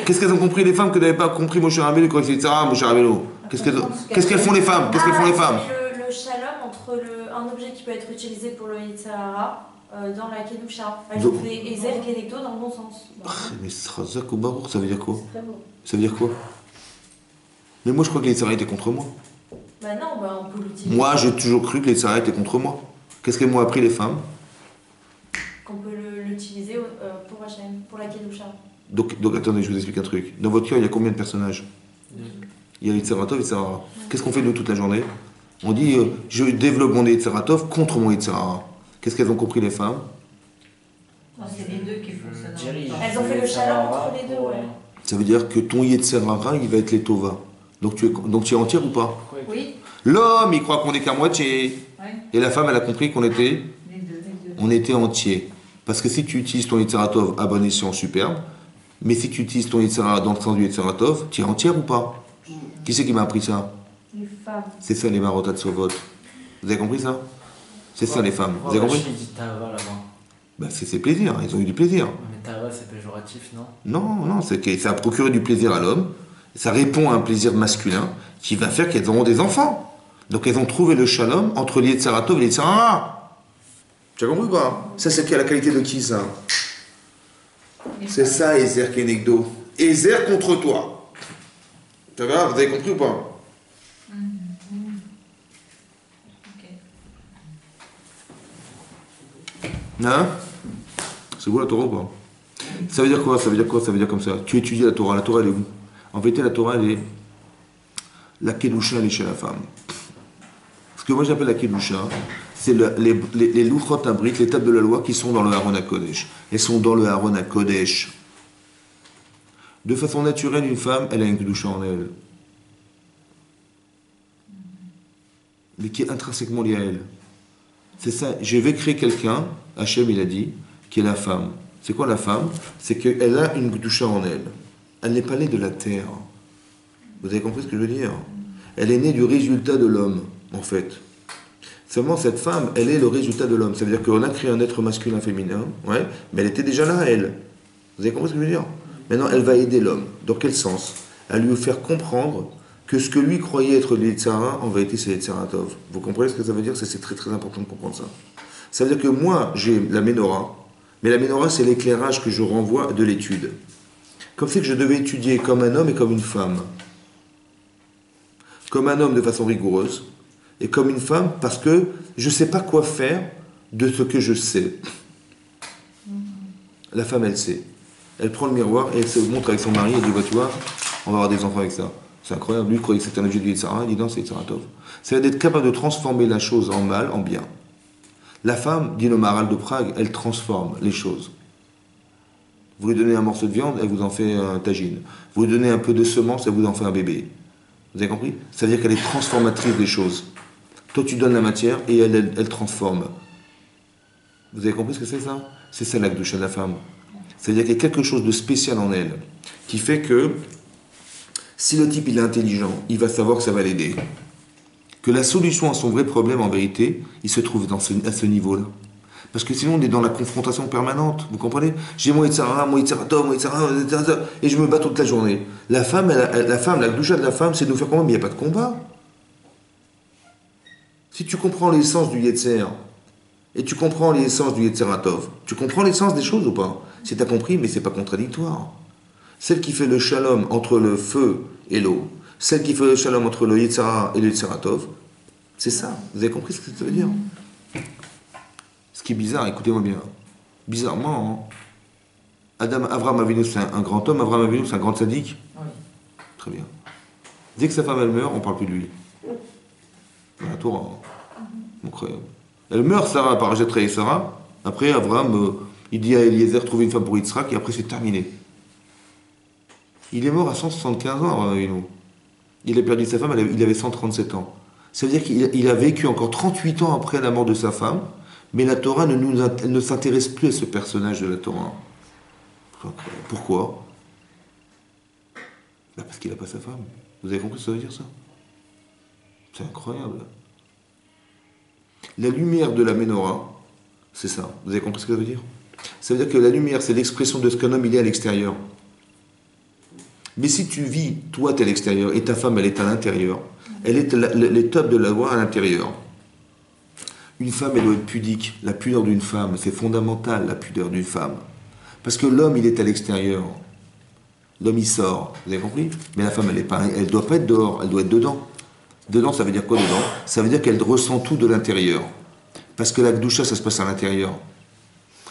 Qu'est-ce qu'elles ont compris, les femmes, que n'avaient pas compris Moshe Rabbeinu quand il dit Yetzirara, Moshe Rabbeinu? Qu'est-ce qu'elles font, les femmes? Qu'est-ce qu'elles font, les femmes? Le shalom entre un objet qui peut être utilisé pour le Yitzhara dans la Kedusha. Elle fait Ezer Kenekto dans le bon sens. Mais Srazak ou Baruch, ça veut dire quoi? C'est très beau. Ça veut dire quoi? Mais moi, je crois que les Yitzhara étaient contre moi. Bah non, bah on peut l'utiliser. Moi, j'ai toujours cru que les Yitzhara étaient contre moi. Qu'est-ce qu'elles m'ont appris, les femmes? Qu'on peut l'utiliser pour Hachem, pour la Kedusha. Donc, attendez, je vous explique un truc. Dans votre cœur, il y a combien de personnages? Il y a Yitzaratov et Yitzhara. Qu'est-ce qu'on fait nous toute la journée? On dit, je développe mon Yitzaratov contre mon Yitzhara. Qu'est-ce qu'elles ont compris, les femmes? Non, c'est les deux qui fonctionnent. Elles ont fait le shalom entre les deux, ouais. Ça veut dire que ton Yitzhara, il va être les Tova. Donc tu es entière ou pas? Oui. L'homme, il croit qu'on est qu'à moitié. Ouais. Et la femme, elle a compris qu'on était... Les deux. On était entier. Parce que si tu utilises ton Yitzaratov à bon escient, superbe. Mais si tu utilises ton Yitzhara dans le sens du Yitzaratov, tu es entière ou pas? Qui c'est qui m'a appris ça? Les femmes. C'est ça les marotat de Sovot. Vous avez compris ça? C'est ça les femmes. Vous avez compris? Je dit Tava là-bas. Bah, c'est plaisir, ils ont eu du plaisir. Mais Tava c'est péjoratif, non? Non, c'est que ça a procuré du plaisir à l'homme. Ça répond à un plaisir masculin qui va faire qu'elles auront des enfants. Donc elles ont trouvé le shalom entre l'Yetzaratov et l'Yetzirara. Tu as compris ou pas? Ça, c'est la qualité de qui, ça? C'est ça, Ezer Kenegdo. Ezer contre toi. Tu vois, vous avez compris ou pas? Ok. Hein? C'est beau la Torah ou pas? Ça veut dire quoi? Ça veut dire quoi? Ça veut dire comme ça. Tu étudies la Torah. La Torah, elle est où? En vérité, la Torah, elle est... La Kedusha, elle est chez la femme. Ce que moi j'appelle la Kedusha, c'est les Luchot Abrit, les tables de la loi qui sont dans le Haron HaKodesh. Elles sont dans le Haron HaKodesh. De façon naturelle, une femme, elle a une Kedusha en elle. Mais qui est intrinsèquement liée à elle. C'est ça, je vais créer quelqu'un, Hachem il a dit, qui est la femme. C'est quoi la femme? C'est qu'elle a une Kedusha en elle. Elle n'est pas née de la terre. Vous avez compris ce que je veux dire? Elle est née du résultat de l'homme, en fait. Seulement, cette femme, elle est le résultat de l'homme. Ça veut dire qu'on a créé un être masculin, féminin, ouais, mais elle était déjà là, elle. Vous avez compris ce que je veux dire? Maintenant, elle va aider l'homme. Dans quel sens? À lui faire comprendre que ce que lui croyait être le Yetzirah, en vérité, c'est le Yetzirah Tov. Vous comprenez ce que ça veut dire? C'est très très important de comprendre ça. Ça veut dire que moi, j'ai la Ménorah, mais la Ménorah, c'est l'éclairage que je renvoie de l'étude. Comme c'est que je devais étudier comme un homme et comme une femme. Comme un homme de façon rigoureuse, et comme une femme parce que je ne sais pas quoi faire de ce que je sais. La femme, elle sait. Elle prend le miroir et elle se montre avec son mari et dit, bah, tu vois, on va avoir des enfants avec ça. C'est incroyable. Lui, il croyait que c'était un objet du Yetzirah. Il dit non, c'est Yetzirah Tov. C'est d'être capable de transformer la chose en mal, en bien. La femme, dit le Maharal de Prague, elle transforme les choses. Vous lui donnez un morceau de viande, elle vous en fait un tagine. Vous lui donnez un peu de semence, elle vous en fait un bébé. Vous avez compris? Ça veut dire qu'elle est transformatrice des choses. Toi, tu donnes la matière et elle transforme. Vous avez compris ce que c'est ça? C'est ça la Kedusha de la femme. C'est-à-dire qu'il y a quelque chose de spécial en elle qui fait que si le type il est intelligent, il va savoir que ça va l'aider. Que la solution à son vrai problème, en vérité, il se trouve à ce niveau-là. Parce que sinon, on est dans la confrontation permanente. Vous comprenez? J'ai mon Yetzirah, Tov, mon Yetzirah, et je me bats toute la journée. La femme, la Kedusha de la femme, c'est de nous faire comprendre, mais il n'y a pas de combat. Si tu comprends l'essence du Yetzer, et tu comprends l'essence du Yetzirah Tov, tu comprends l'essence des choses ou pas? Si tu as compris, mais c'est pas contradictoire. Celle qui fait le shalom entre le feu et l'eau, celle qui fait le shalom entre le Yetzirah et le Yetzirah Tov, c'est ça. Vous avez compris ce que ça veut dire? Ce qui est bizarre, écoutez-moi bien. Bizarrement, Avraham Avinu c'est un grand homme, Avraham Avinu c'est un grand tzaddik. Oui. Très bien. Dès que sa femme elle meurt, on ne parle plus de lui. Dans la Torah. Incroyable. Elle meurt, Sarah, par Jettra et Sarah. Après, Avraham, il dit à Eliezer, trouver une femme pour Yitzhak, et après c'est terminé. Il est mort à 175 ans, Avraham Avinu. Il a perdu sa femme, il avait 137 ans. Ça veut dire qu'il a vécu encore 38 ans après la mort de sa femme, mais la Torah ne s'intéresse plus à ce personnage de la Torah. Pourquoi? Parce qu'il n'a pas sa femme. Vous avez compris ce que ça veut dire, ça? C'est incroyable. La lumière de la Ménorah, c'est ça. Vous avez compris ce que ça veut dire? Ça veut dire que la lumière, c'est l'expression de ce qu'un homme il est à l'extérieur. Mais si tu vis, toi, tu es à l'extérieur, et ta femme, elle est à l'intérieur, elle est l'étape de la voie à l'intérieur. Une femme, elle doit être pudique. La pudeur d'une femme, c'est fondamental, la pudeur d'une femme. Parce que l'homme, il est à l'extérieur. L'homme, il sort. Vous avez compris? Mais la femme, elle ne doit pas être dehors, elle doit être dedans. Dedans, ça veut dire quoi dedans? Ça veut dire qu'elle ressent tout de l'intérieur. Parce que la Kedusha, ça se passe à l'intérieur.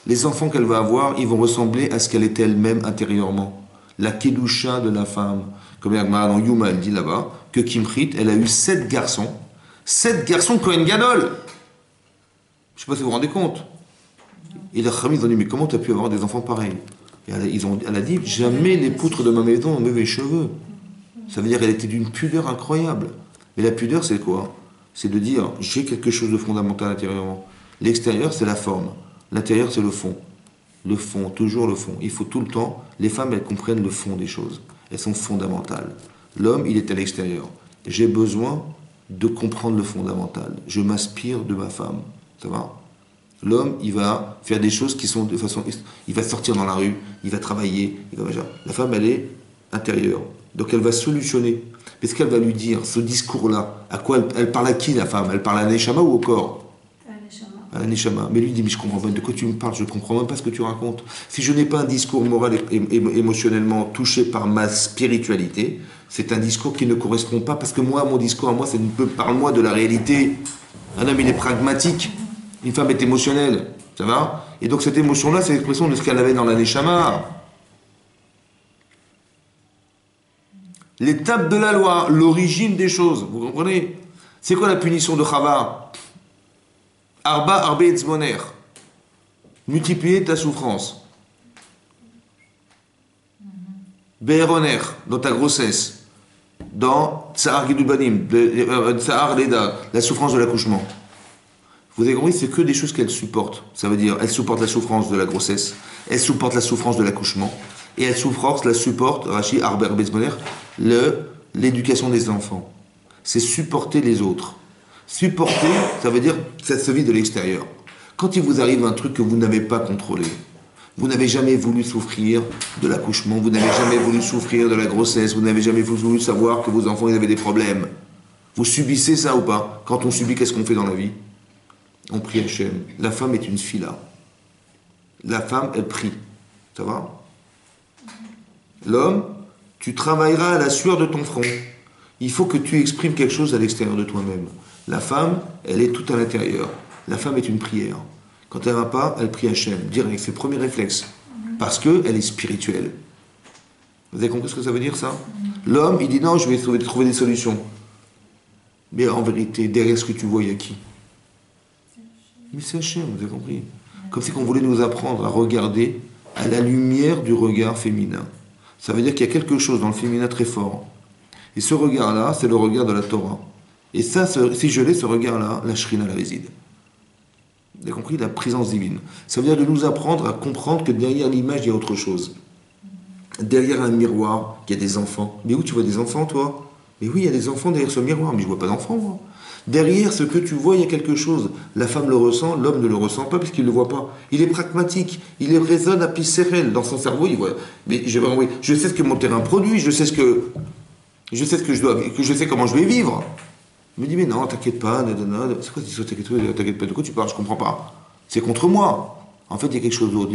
Les enfants qu'elle va avoir, ils vont ressembler à ce qu'elle était elle-même intérieurement. La Kedusha de la femme. Comme Yagmara dans Yuma, elle dit là-bas, que Kimchit, elle a eu 7 garçons. 7 garçons Kohen Gadol! Je ne sais pas si vous vous rendez compte. Et les Khamis ont dit, mais comment tu as pu avoir des enfants pareils? Et elle a dit, jamais les poutres de ma maison n'ont mes cheveux. Ça veut dire qu'elle était d'une pudeur incroyable. Mais la pudeur, c'est quoi? C'est de dire, j'ai quelque chose de fondamental intérieurement. L'extérieur, c'est la forme. L'intérieur, c'est le fond. Le fond, toujours le fond. Il faut tout le temps, les femmes, elles comprennent le fond des choses. Elles sont fondamentales. L'homme, il est à l'extérieur. J'ai besoin de comprendre le fondamental. Je m'inspire de ma femme. Ça va? L'homme, il va faire des choses qui sont de façon... Il va sortir dans la rue, il va travailler, il va... La femme, elle est intérieure. Donc elle va solutionner. Mais ce qu'elle va lui dire, ce discours-là, à quoi elle parle à qui, la femme? Elle parle à Neshama ou au corps? À la Neshama. Mais lui dit, mais je comprends pas, de quoi tu me parles? Je ne comprends même pas ce que tu racontes. Si je n'ai pas un discours moral et émotionnellement touché par ma spiritualité, c'est un discours qui ne correspond pas, parce que moi, mon discours à moi, c'est parle-moi de la réalité. Un homme, il est pragmatique. Une femme est émotionnelle. Ça va? Et donc cette émotion-là, c'est l'expression de ce qu'elle avait dans la Neshama. L'étape de la loi, l'origine des choses. Vous comprenez? C'est quoi la punition de Chava? Arba arbe etzboner. Multiplier ta souffrance. Be'eroner, dans ta grossesse. Dans Tsahar Gidubanim, Tsahar Leda, la souffrance de l'accouchement. Vous avez compris, c'est que des choses qu'elle supporte. Ça veut dire, elle supporte la souffrance de la grossesse, elle supporte la souffrance de l'accouchement, et elle supporte, Rashi, Arber Bezboner, l'éducation des enfants. C'est supporter les autres. Supporter, ça veut dire, ça se vit de l'extérieur. Quand il vous arrive un truc que vous n'avez pas contrôlé, vous n'avez jamais voulu souffrir de l'accouchement, vous n'avez jamais voulu souffrir de la grossesse, vous n'avez jamais voulu savoir que vos enfants ils avaient des problèmes. Vous subissez ça ou pas? Quand on subit, qu'est-ce qu'on fait dans la vie? On prie Hachem. La femme est une fila. La femme, elle prie. Ça va? L'homme, tu travailleras à la sueur de ton front. Il faut que tu exprimes quelque chose à l'extérieur de toi-même. La femme, elle est tout à l'intérieur. La femme est une prière. Quand elle ne va pas, elle prie Hachem, direct, c'est le premier réflexe. Parce qu'elle est spirituelle. Vous avez compris ce que ça veut dire, ça? L'homme, il dit non, je vais trouver des solutions. Mais en vérité, derrière ce que tu vois, il y a qui? Mais c'est Hachem, vous avez compris? Comme si on voulait nous apprendre à regarder à la lumière du regard féminin. Ça veut dire qu'il y a quelque chose dans le féminin très fort. Et ce regard-là, c'est le regard de la Torah. Et ça, si je l'ai, ce regard-là, la Shrina la réside. Vous avez compris? La présence divine. Ça veut dire de nous apprendre à comprendre que derrière l'image, il y a autre chose. Derrière un miroir, il y a des enfants. Mais où tu vois des enfants, toi? Mais oui, il y a des enfants derrière ce miroir, mais je ne vois pas d'enfants, moi. Derrière ce que tu vois, il y a quelque chose. La femme le ressent, l'homme ne le ressent pas puisqu'il ne le voit pas. Il est pragmatique, il raisonne à pisserelle. Dans son cerveau, il voit. Mais je sais ce que mon terrain produit, je sais comment je vais vivre. Il me dit, mais non, t'inquiète pas, c'est quoi cette histoire, t'inquiète pas, de quoi tu parles, je comprends pas. C'est contre moi. En fait, il y a quelque chose d'autre.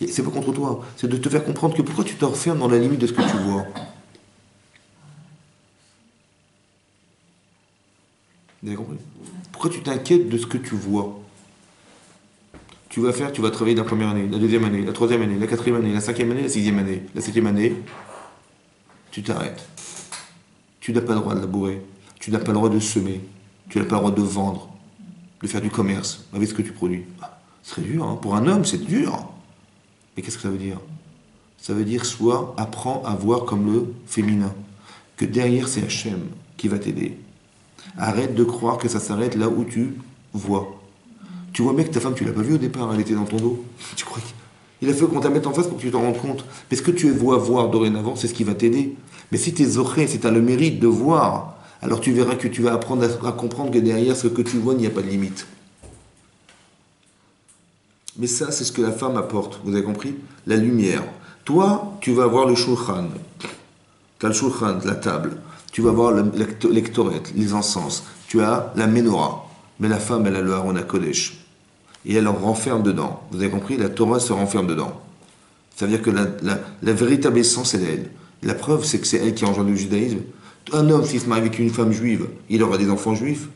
C'est pas contre toi. C'est de te faire comprendre que pourquoi tu t'enfermes dans la limite de ce que tu vois. Vous avez compris? Pourquoi tu t'inquiètes de ce que tu vois? Tu vas travailler la première année, la deuxième année, la troisième année, la quatrième année, la cinquième année, la sixième année, la septième année. Tu t'arrêtes. Tu n'as pas le droit de labourer. Tu n'as pas le droit de semer. Tu n'as pas le droit de vendre, de faire du commerce avec ce que tu produis. Ce serait dur, hein. Pour un homme, c'est dur. Mais qu'est-ce que ça veut dire? Ça veut dire apprends à voir comme le féminin. Que derrière, c'est Hachem qui va t'aider. Arrête de croire que ça s'arrête là où tu vois. Tu vois, mec, ta femme, tu l'as pas vue au départ, elle était dans ton dos. Tu crois qu'il a fallu qu'on t'a mette en face pour que tu t'en rendes compte. Mais ce que tu vois voir dorénavant, c'est ce qui va t'aider. Mais si tu es zoré, si tu as le mérite de voir, alors tu verras que tu vas apprendre à comprendre que derrière ce que tu vois, il n'y a pas de limite. Mais ça, c'est ce que la femme apporte. Vous avez compris? La lumière. Toi, tu vas avoir le shulchan. Tu as le shulchan, la table. Tu vas avoir l'ektoret, les encens. Tu as la menorah. Mais la femme, elle a le Haron HaKodesh. Et elle en renferme dedans. Vous avez compris? La Torah se renferme dedans. Ça veut dire que la véritable essence, elle est elle. La preuve, c'est que c'est elle qui engendre le judaïsme. Un homme, s'il se marie avec une femme juive, il aura des enfants juifs.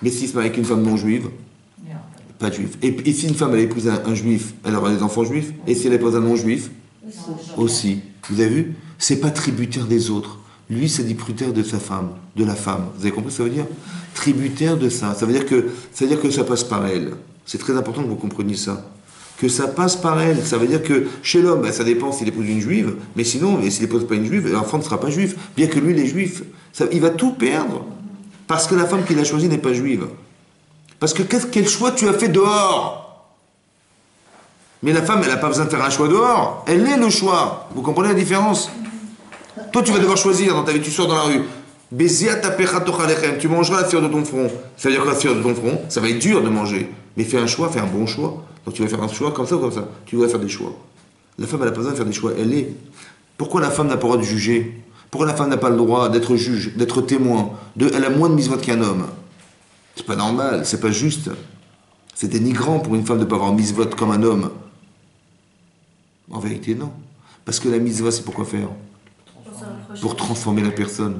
Mais s'il se marie avec une femme non juive, pas de juif. Et si une femme, elle épouse un juif, elle aura des enfants juifs. Et si elle épouse un non juif, aussi. Vous avez vu? C'est pas tributaire des autres. Lui, c'est tributaire de sa femme, de la femme. Vous avez compris ce que ça veut dire? Tributaire de ça. Ça veut dire que ça passe par elle. C'est très important que vous compreniez ça. Que ça passe par elle. Ça veut dire que chez l'homme, ça dépend s'il épouse une juive, mais sinon, s'il épouse pas une juive, l'enfant ne sera pas juif. Bien que lui, il est juif. Il va tout perdre. Parce que la femme qu'il a choisie n'est pas juive. Parce que quel choix tu as fait dehors? Mais la femme, elle n'a pas besoin de faire un choix dehors. Elle est le choix. Vous comprenez la différence? Toi, tu vas devoir choisir dans ta vie. Tu sors dans la rue. Tu mangeras la sueur de ton front. Ça veut dire quoi, la sueur de ton front? Ça va être dur de manger. Mais fais un choix, fais un bon choix. Donc tu vas faire un choix comme ça ou comme ça. Tu dois faire des choix. La femme, elle n'a pas besoin de faire des choix. Elle est. Pourquoi la femme n'a pas le droit de juger? Pourquoi la femme n'a pas le droit d'être juge, d'être témoin? Elle a moins de misvot qu'un homme. C'est pas normal, c'est pas juste. C'est dénigrant pour une femme de ne pas avoir misvot comme un homme. En vérité, non. Parce que la misvot, c'est pour quoi faire? Pour transformer la personne.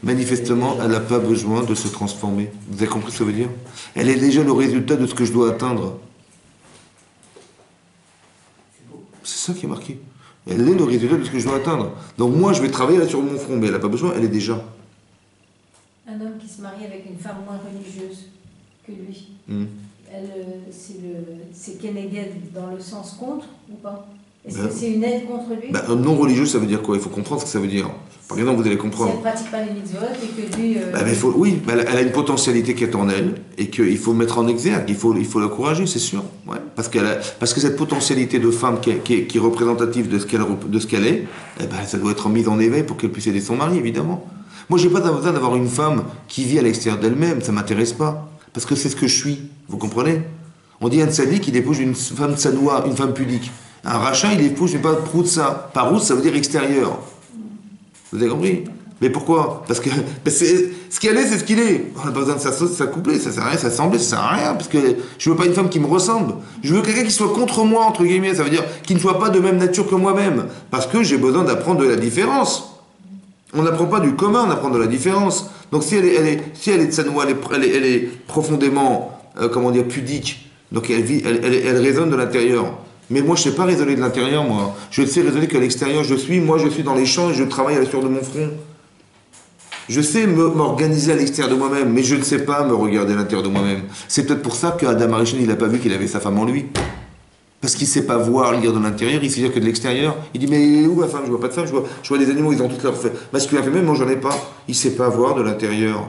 Manifestement, elle n'a pas besoin de se transformer. Vous avez compris ce que ça veut dire? Elle est déjà le résultat de ce que je dois atteindre. C'est ça qui est marqué. Elle est le résultat de ce que je dois atteindre. Donc moi, je vais travailler là sur mon front, mais elle n'a pas besoin, elle est déjà. Un homme qui se marie avec une femme moins religieuse que lui. c'est Keneged dans le sens contre ou pas? Est-ce Ben, que c'est une aide contre lui? Un non religieux, ça veut dire quoi? Il faut comprendre ce que ça veut dire. Par exemple, vous allez Si comprendre. elle ne pratique pas les mitzvot et que lui... Oui, mais elle a une potentialité qui est en elle et qu'il faut mettre en exergue, il faut l'encourager, c'est sûr. Ouais. Parce que cette potentialité de femme qui est représentative de ce qu'elle est, eh ben, ça doit être mise en éveil pour qu'elle puisse aider son mari, évidemment. Moi, j'ai pas besoin d'avoir une femme qui vit à l'extérieur d'elle-même, ça m'intéresse pas. Parce que c'est ce que je suis, vous comprenez? On dit un tzaddik, il épouse une femme tsanoua, une femme pudique. Un rachat, il épouse une femme proutsa. Parout, ça veut dire extérieur. Vous avez compris? Mais pourquoi? Parce que ce qu'elle est, c'est ce qu'il est. On n'a pas besoin de s'accoupler, ça sert à rien, s'assembler, ça sert à rien. Parce que je veux pas une femme qui me ressemble. Je veux quelqu'un qui soit contre moi, entre guillemets. Ça veut dire qui ne soit pas de même nature que moi-même. Parce que j'ai besoin d'apprendre de la différence. On n'apprend pas du commun, on apprend de la différence. Donc si elle est tsanoua, elle est profondément, pudique. Donc elle résonne de l'intérieur. Mais moi, je ne sais pas raisonner de l'intérieur, moi. Je sais raisonner qu'à l'extérieur, moi, je suis dans les champs et je travaille à la sueur de mon front. Je sais m'organiser à l'extérieur de moi-même, mais je ne sais pas me regarder à l'intérieur de moi-même. C'est peut-être pour ça qu'Adam Arishon, il n'a pas vu qu'il avait sa femme en lui. Parce qu'il ne sait pas voir, lire de l'intérieur, il sait dire que de l'extérieur. Il dit, mais où ma femme? Je vois pas de femme, je vois des animaux, ils ont toutes leurs masculin, féminin, moi, j'en ai pas. Il ne sait pas voir de l'intérieur.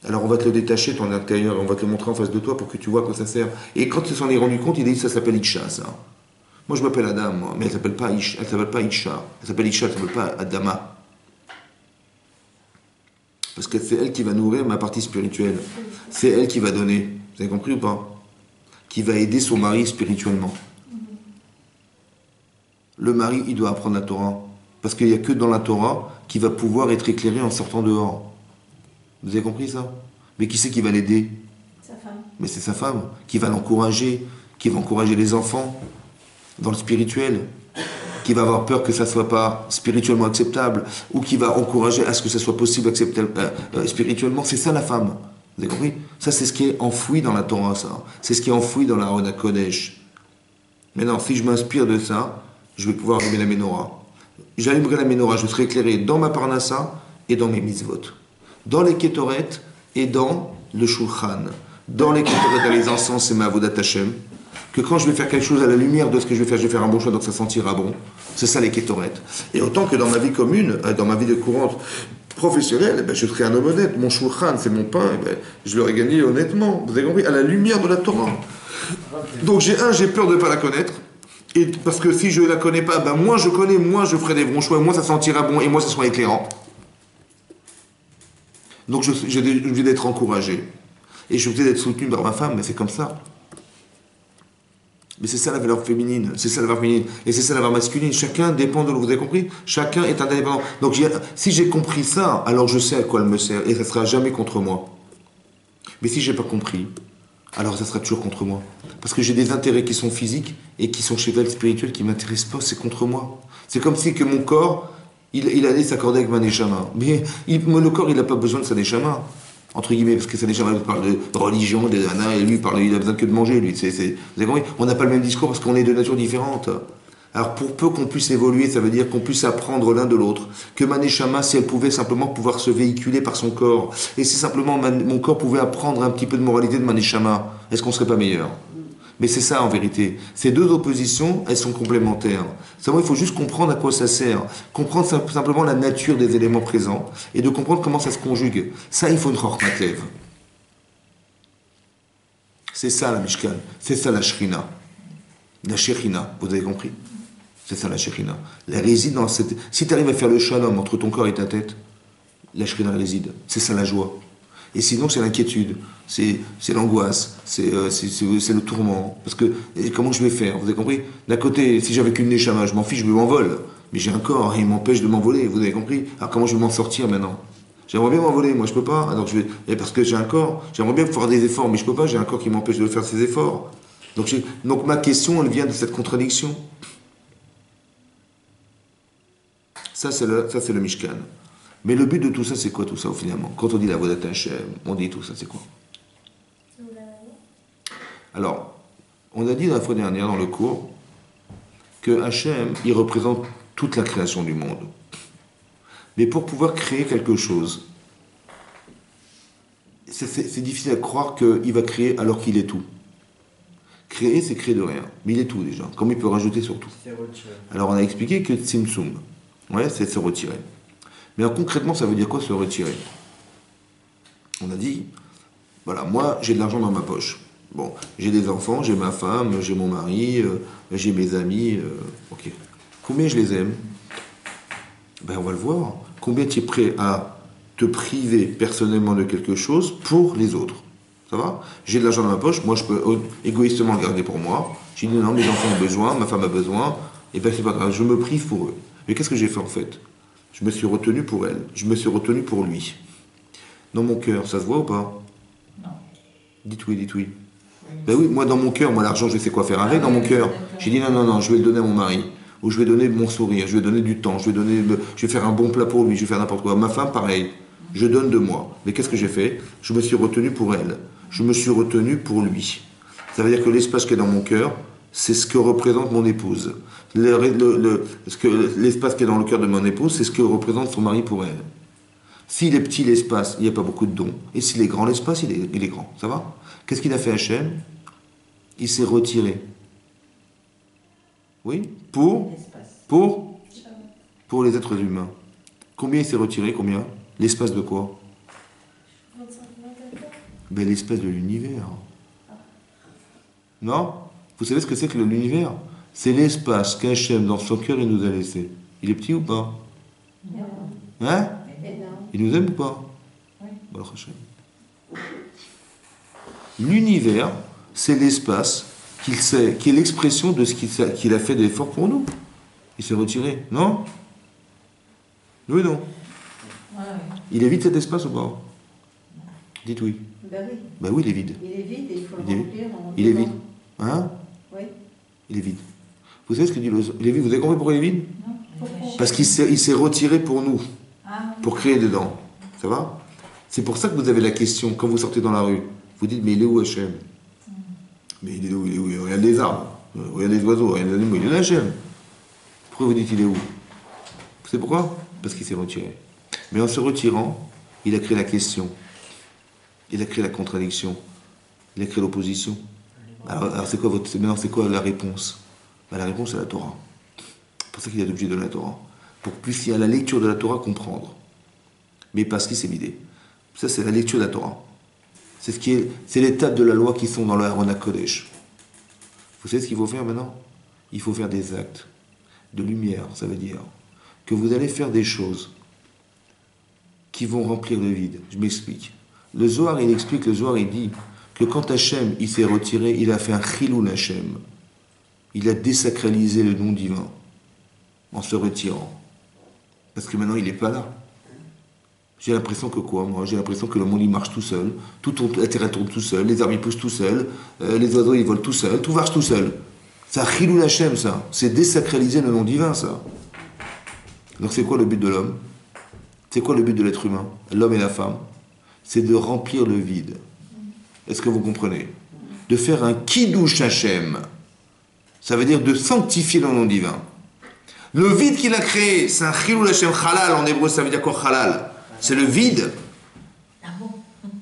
Alors on va te le détacher, ton intérieur, et on va te le montrer en face de toi pour que tu vois à quoi ça sert. Et quand il s'en est rendu compte, il dit ça s'appelle Isha, ça. Moi je m'appelle Adam, moi, mais elle s'appelle pas Isha, elle s'appelle Isha, elle s'appelle pas Adama. Parce que c'est elle qui va nourrir ma partie spirituelle. C'est elle qui va donner. Vous avez compris ou pas? Qui va aider son mari spirituellement. Le mari, il doit apprendre la Torah. Parce qu'il n'y a que dans la Torah qu'il va pouvoir être éclairé en sortant dehors. Vous avez compris ça? Mais qui c'est qui va l'aider? Sa femme. Mais c'est sa femme qui va l'encourager, qui va encourager les enfants dans le spirituel, qui va avoir peur que ça ne soit pas spirituellement acceptable, ou qui va encourager à ce que ça soit possible acceptable spirituellement. C'est ça la femme. Vous avez compris? Ça, c'est ce qui est enfoui dans la Torah, ça. C'est ce qui est enfoui dans la Roda Kodesh. Maintenant, si je m'inspire de ça, je vais pouvoir allumer la Ménorah. J'allumerai la Ménorah, je serai éclairé dans ma Parnassa et dans mes mitzvot. Dans les Kétoret et dans le Shulchan. Dans les Kétoret, dans les encens, c'est ma Avodat Hashem. Que quand je vais faire quelque chose à la lumière de ce que je vais faire un bon choix, donc ça sentira bon. C'est ça les Kétoret. Et autant que dans ma vie commune, dans ma vie de courante professionnelle, je serai un homme honnête. Mon Shulchan, c'est mon pain, je l'aurais gagné honnêtement. Vous avez compris? À la lumière de la Torah. Donc j'ai peur de ne pas la connaître. Et parce que si je ne la connais pas, moins je connais, moins je ferai des bons choix, moins ça sentira bon et moins ça sera éclairant. Donc j'ai obligé d'être encouragé. Et je suis obligé d'être soutenu par ma femme, mais c'est comme ça. Mais c'est ça la valeur féminine, c'est ça la valeur féminine, et c'est ça la valeur masculine. Chacun dépend de l'autre, vous avez compris? Chacun est indépendant. Donc si j'ai compris ça, alors je sais à quoi elle me sert, et ça ne sera jamais contre moi. Mais si je n'ai pas compris, alors ça sera toujours contre moi. Parce que j'ai des intérêts qui sont physiques, et qui sont chez elle spirituels, qui ne m'intéressent pas, c'est contre moi. C'est comme si que mon corps, il allait s'accorder avec ma neshama. Mais le corps, il n'a pas besoin de sa neshama. Entre guillemets, parce que sa neshama parle de religion, des nanas, et lui, il a besoin que de manger, lui. Vous avez compris? On n'a pas le même discours parce qu'on est de nature différente. Alors, pour peu qu'on puisse évoluer, ça veut dire qu'on puisse apprendre l'un de l'autre. Que ma neshama, si elle pouvait simplement pouvoir se véhiculer par son corps, et si simplement mon corps pouvait apprendre un petit peu de moralité de ma neshama, est-ce qu'on serait pas meilleur? Mais c'est ça en vérité. Ces deux oppositions, elles sont complémentaires. Seulement, il faut juste comprendre à quoi ça sert. Comprendre simplement la nature des éléments présents et de comprendre comment ça se conjugue. Ça, il faut une chormat lev. C'est ça la Mishkan. C'est ça la Shrina. La Shekhinah, vous avez compris? C'est ça la Shekhinah. Elle réside dans cette... Si tu arrives à faire le shalom entre ton corps et ta tête, la Shrina réside. C'est ça la joie. Et sinon, c'est l'inquiétude, c'est l'angoisse, c'est le tourment. Parce que, comment je vais faire? Vous avez compris? D'un côté, si j'avais qu'une neshama, je m'en fiche, je m'envole. Mais j'ai un corps, et il m'empêche de m'envoler, vous avez compris? Alors comment je vais m'en sortir maintenant? J'aimerais bien m'envoler, moi je peux pas. Alors parce que j'ai un corps, j'aimerais bien faire des efforts, mais je peux pas, j'ai un corps qui m'empêche de faire ces efforts. Donc ma question, elle vient de cette contradiction. Ça, c'est le Mishkan. Mais le but de tout ça, c'est quoi tout ça, finalement? Quand on dit la Avodat Hashem, on dit tout ça, c'est quoi? Alors, on a dit la fois dernière dans le cours que Hashem, il représente toute la création du monde. Mais pour pouvoir créer quelque chose, c'est difficile à croire qu'il va créer alors qu'il est tout. Créer, c'est créer de rien. Mais il est tout déjà. Comme il peut rajouter sur tout. C'est retiré. Alors on a expliqué que Tzimtzum, ouais, c'est se retirer. Mais alors, concrètement, ça veut dire quoi se retirer? On a dit, voilà, moi j'ai de l'argent dans ma poche. Bon, j'ai des enfants, j'ai ma femme, j'ai mon mari, j'ai mes amis. Ok. Combien je les aime? Ben on va le voir. Combien tu es prêt à te priver personnellement de quelque chose pour les autres? Ça va? J'ai de l'argent dans ma poche, moi je peux égoïstement le garder pour moi. J'ai dit non, mes enfants ont besoin, ma femme a besoin, et ben c'est pas grave, je me prive pour eux. Mais qu'est-ce que j'ai fait en fait? Je me suis retenu pour elle, je me suis retenu pour lui. Dans mon cœur, ça se voit ou pas? Non. Dites oui, dites oui. Ben oui, moi dans mon cœur, moi l'argent je sais quoi faire avec dans mon cœur. J'ai dit non, non, non, je vais le donner à mon mari. Ou je vais donner mon sourire, je vais donner du temps, je vais faire un bon plat pour lui, je vais faire n'importe quoi. Ma femme, pareil, je donne de moi. Mais qu'est-ce que j'ai fait? Je me suis retenu pour elle. Je me suis retenu pour lui. Ça veut dire que l'espace qui est dans mon cœur, c'est ce que représente mon épouse. L'espace qui est dans le cœur de mon épouse, c'est ce que représente son mari pour elle. S'il est petit l'espace, il n'y a pas beaucoup de dons. Et s'il est grand l'espace, il est grand. Ça va? Qu'est-ce qu'il a fait Hachem? Il s'est retiré. Oui? Pour les êtres humains. Combien il s'est retiré? Combien? L'espace de quoi? 25, 24. Ben, l'espace de l'univers. Non? Vous savez ce que c'est que l'univers? C'est l'espace qu'Hachem, dans son cœur, il nous a laissé. Il est petit ou pas? Hein? Il nous aime ou pas? Baruch Hashem. L'univers, c'est l'espace qui est l'expression de ce qu'il a fait d'effort pour nous. Il s'est retiré, non? Oui, non? Il est vide cet espace ou pas? Dites oui. Ben oui. Ben oui, il est vide. Il est vide et il faut le Il est- remplir en Il est dedans. vide. Hein? Oui. Il est vide. Vous savez ce que dit le... Il est vide. Vous avez compris pourquoi il est vide? Non. Parce qu'il s'est retiré pour nous, Ah, pour créer dedans. Ça va? C'est pour ça que vous avez la question, quand vous sortez dans la rue, vous dites, mais il est où Hachem? Mais il est où? Il est où? Regarde les arbres, regarde les oiseaux, regarde les animaux, il est là Hachem. Pourquoi vous dites il est où? Vous savez pourquoi? Parce qu'il s'est retiré. Mais en se retirant, il a créé la question. Il a créé la contradiction. Il a créé l'opposition. Alors c'est quoi maintenant c'est quoi la réponse? Ben, la réponse c'est la Torah. C'est pour ça qu'il y a l'objet de la Torah. Pour que puisse, à la lecture de la Torah, comprendre. Mais parce qu'il s'est vidé. Ça, c'est la lecture de la Torah. C'est l'étape de la loi qui sont dans le Aaron HaKodesh. Vous savez ce qu'il faut faire maintenant? Il faut faire des actes de lumière. Ça veut dire que vous allez faire des choses qui vont remplir le vide. Je m'explique. Le Zohar, il explique, le Zohar, il dit que quand Hachem, il s'est retiré, il a fait un chilul Hachem. Il a désacralisé le nom divin en se retirant. Parce que maintenant, il n'est pas là. J'ai l'impression que quoi, moi? J'ai l'impression que le monde, il marche tout seul. La terre, elle tourne tout seul. Les arbres, ils poussent tout seuls. Les oiseaux, ils volent tout seuls. Tout marche tout seul. C'est un chilul Hachem, ça. C'est désacraliser le nom divin, ça. Donc, c'est quoi le but de l'homme? C'est quoi le but de l'être humain? L'homme et la femme? C'est de remplir le vide. Est-ce que vous comprenez? De faire un kiddush Hachem. Ça veut dire de sanctifier le nom divin. Le vide qu'il a créé, c'est un chilul Hachem. Halal, en hébreu, ça veut dire quoi halal? C'est le vide.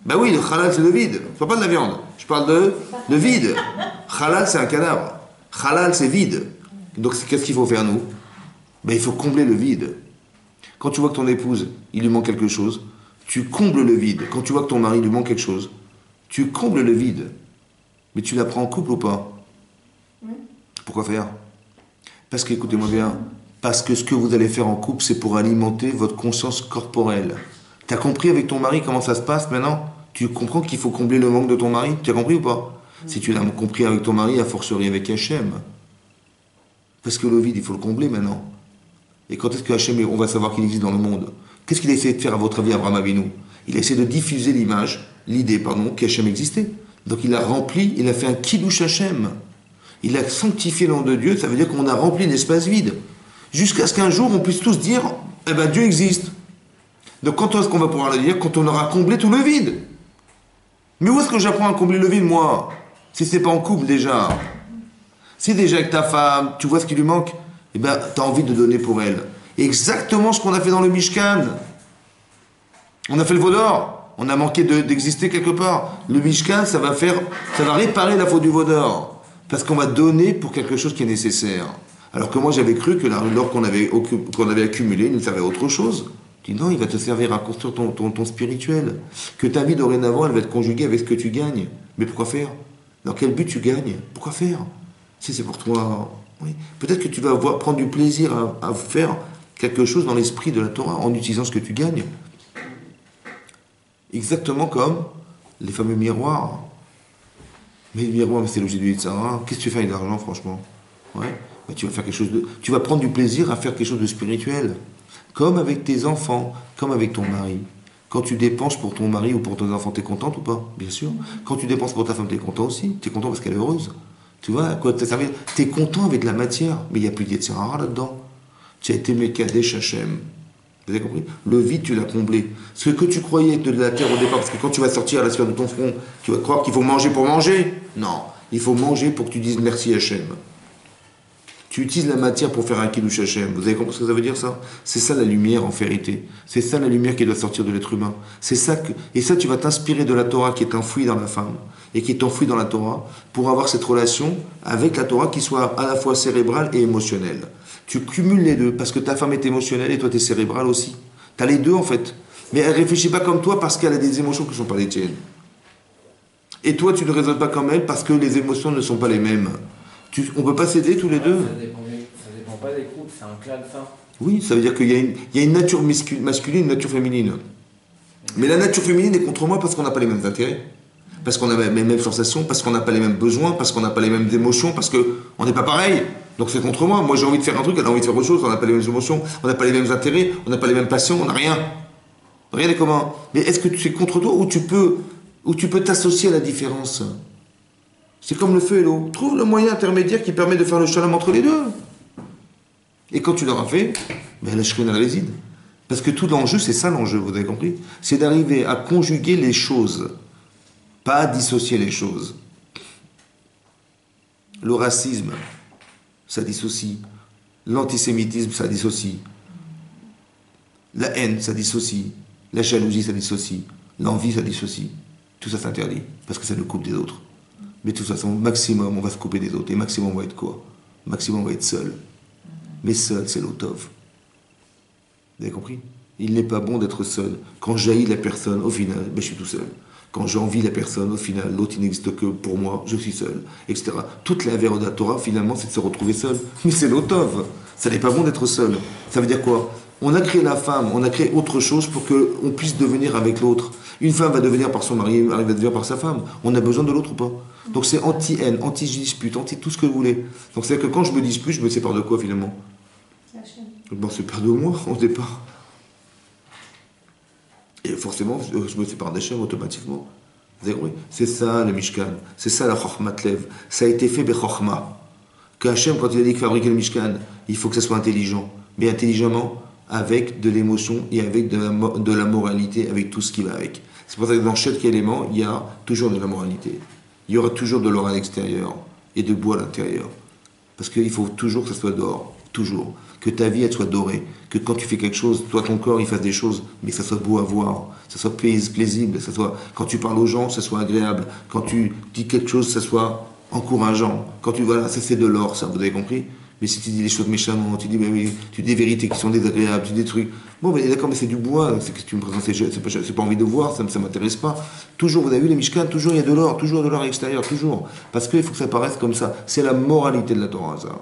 Ben oui, le halal, c'est le vide. Je parle pas de la viande. Je parle de le vide. Halal, c'est un cadavre. Halal, c'est vide. Donc, qu'est-ce qu'il faut faire, nous? Ben, il faut combler le vide. Quand tu vois que ton épouse, il lui manque quelque chose, tu combles le vide. Quand tu vois que ton mari lui manque quelque chose, tu combles le vide. Mais tu la prends en couple ou pas? Pourquoi faire? Parce que, écoutez-moi bien, parce que ce que vous allez faire en couple, c'est pour alimenter votre conscience corporelle. Tu as compris avec ton mari comment ça se passe maintenant? Tu comprends qu'il faut combler le manque de ton mari? Tu as compris ou pas? Si tu l'as compris avec ton mari, a fortiori avec Hachem. Parce que le vide, il faut le combler maintenant. Et quand est-ce que Hachem, on va savoir qu'il existe dans le monde? Qu'est-ce qu'il a essayé de faire à votre avis, Abraham Avinu? Il a essayé de diffuser l'idée, qu'Hachem existait. Donc il a rempli, il a fait un kiddush Hachem. Il a sanctifié le nom de Dieu, ça veut dire qu'on a rempli l'espace vide. Jusqu'à ce qu'un jour, on puisse tous dire, eh ben Dieu existe. Donc quand est-ce qu'on va pouvoir le dire? Quand on aura comblé tout le vide. Mais où est-ce que j'apprends à combler le vide, moi? Si c'est pas en couple déjà. Si déjà avec ta femme, tu vois ce qui lui manque, eh ben tu as envie de donner pour elle. Exactement ce qu'on a fait dans le Mishkan. On a fait le veau d'or. On a manqué d'exister quelque part. Le Mishkan, ça va réparer la faute du veau d'or. Parce qu'on va donner pour quelque chose qui est nécessaire. Alors que moi, j'avais cru que l'or qu'on avait accumulé, il nous servait à autre chose. Je dis non, il va te servir à construire ton spirituel. Que ta vie dorénavant, elle va être conjuguée avec ce que tu gagnes. Mais pourquoi faire? Dans quel but tu gagnes? Pourquoi faire? Si c'est pour toi, oui. Peut-être que tu vas prendre du plaisir à faire quelque chose dans l'esprit de la Torah en utilisant ce que tu gagnes. Exactement comme les fameux miroirs. Mais le miroir, c'est l'objet du Yitzhara. Qu'est-ce que tu fais avec l'argent, franchement? Ouais. Bah, tu vas faire quelque chose tu vas prendre du plaisir à faire quelque chose de spirituel. Comme avec tes enfants, comme avec ton mari. Quand tu dépenses pour ton mari ou pour tes enfants, t'es contente ou pas? Bien sûr. Quand tu dépenses pour ta femme, t'es content aussi. T'es content parce qu'elle est heureuse. Tu vois, à quoi t'as servi? T'es content avec la matière, mais il n'y a plus d'Yetzirah là-dedans. Tu as été Mekadesh Hashem. Vous avez compris? Le vide, tu l'as comblé. Ce que tu croyais de la terre au départ, parce que quand tu vas sortir à la sphère de ton front, tu vas croire qu'il faut manger pour manger. Non, il faut manger pour que tu dises merci Hashem. Tu utilises la matière pour faire un kiddush Hashem. Vous avez compris ce que ça veut dire, ça? C'est ça la lumière en vérité. C'est ça la lumière qui doit sortir de l'être humain. C'est ça que... Et ça, tu vas t'inspirer de la Torah qui est enfouie dans la femme et qui est enfouie dans la Torah pour avoir cette relation avec la Torah qui soit à la fois cérébrale et émotionnelle. Tu cumules les deux parce que ta femme est émotionnelle et toi tu es cérébral aussi. Tu as les deux en fait. Mais elle ne réfléchit pas comme toi parce qu'elle a des émotions qui ne sont pas les tiennes. Et toi tu ne raisonnes pas comme elle parce que les émotions ne sont pas les mêmes. On ne peut pas s'aider tous les deux. Ça dépend pas des couples, c'est un clal fin. Oui, ça veut dire qu'il y a une nature masculine et une nature féminine. Mais la nature féminine est contre moi parce qu'on n'a pas les mêmes intérêts. Parce qu'on n'a pas les mêmes sensations, parce qu'on n'a pas les mêmes besoins, parce qu'on n'a pas les mêmes émotions, parce qu'on n'est pas pareil. Donc c'est contre moi. Moi j'ai envie de faire un truc, elle a envie de faire autre chose, on n'a pas les mêmes émotions, on n'a pas les mêmes intérêts, on n'a pas les mêmes passions, on n'a rien. Rien n'est commun. Mais est-ce que c'est contre toi ou tu peux t'associer à la différence? C'est comme le feu et l'eau. Trouve le moyen intermédiaire qui permet de faire le shalom entre les deux. Et quand tu l'auras fait, ben la shrina réside. Parce que tout l'enjeu, c'est ça l'enjeu, vous avez compris? C'est d'arriver à conjuguer les choses, pas à dissocier les choses. Le racisme, ça dissocie. L'antisémitisme, ça dissocie. La haine, ça dissocie. La jalousie, ça dissocie. L'envie, ça dissocie. Tout ça s'interdit, parce que ça nous coupe des autres. Mais de toute façon, maximum, on va se couper des autres. Et maximum, on va être quoi? Maximum, on va être seul. Mais seul, c'est l'otov. Vous avez compris? Il n'est pas bon d'être seul. Quand j'haïs la personne, au final, ben, je suis tout seul. Quand j'envie la personne, au final, l'autre il n'existe que pour moi, je suis seul, etc. Toute la verre de la Torah, finalement, c'est de se retrouver seul. Mais c'est l'otov. Ça n'est pas bon d'être seul. Ça veut dire quoi? On a créé la femme, on a créé autre chose pour qu'on puisse devenir avec l'autre. Une femme va devenir par son mari, un mari va devenir par sa femme. On a besoin de l'autre ou pas? Donc c'est anti-haine, anti-dispute, anti-tout ce que vous voulez. Donc c'est que quand je me dispute, je me sépare de quoi finalement? Bon, c'est pas de moi au départ. Et forcément, je me sépare d'Hachem automatiquement. Vous avez compris? C'est ça le Mishkan, c'est ça la Chokhmat Lev. Ça a été fait Bechokma. Que Hachem, quand il a dit qu'il fabriquait le Mishkan, il faut que ça soit intelligent. Mais intelligemment, avec de l'émotion et avec de la moralité, avec tout ce qui va avec. C'est pour ça que dans chaque élément, il y a toujours de la moralité. Il y aura toujours de l'or à l'extérieur et de bois à l'intérieur. Parce qu'il faut toujours que ça soit d'or. Toujours. Que ta vie, elle soit dorée. Que quand tu fais quelque chose, toi, ton corps, il fasse des choses, mais que ça soit beau à voir, que ça soit paisible, ça soit, quand tu parles aux gens, ça soit agréable. Quand tu dis quelque chose, ça soit encourageant. Quand tu, voilà, ça c'est de l'or, ça, vous avez compris? Mais si tu dis les choses méchamment, tu dis, mais oui, tu dis des vérités qui sont désagréables, tu dis des trucs. Bon, mais d'accord, mais c'est du bois, c'est que tu me présentes, c'est pas envie de voir, ça ne m'intéresse pas. Toujours, vous avez vu les Mishkan, toujours il y a de l'or, toujours de l'or à l'extérieur, toujours. Parce qu'il faut que ça paraisse comme ça. C'est la moralité de la Torah, ça.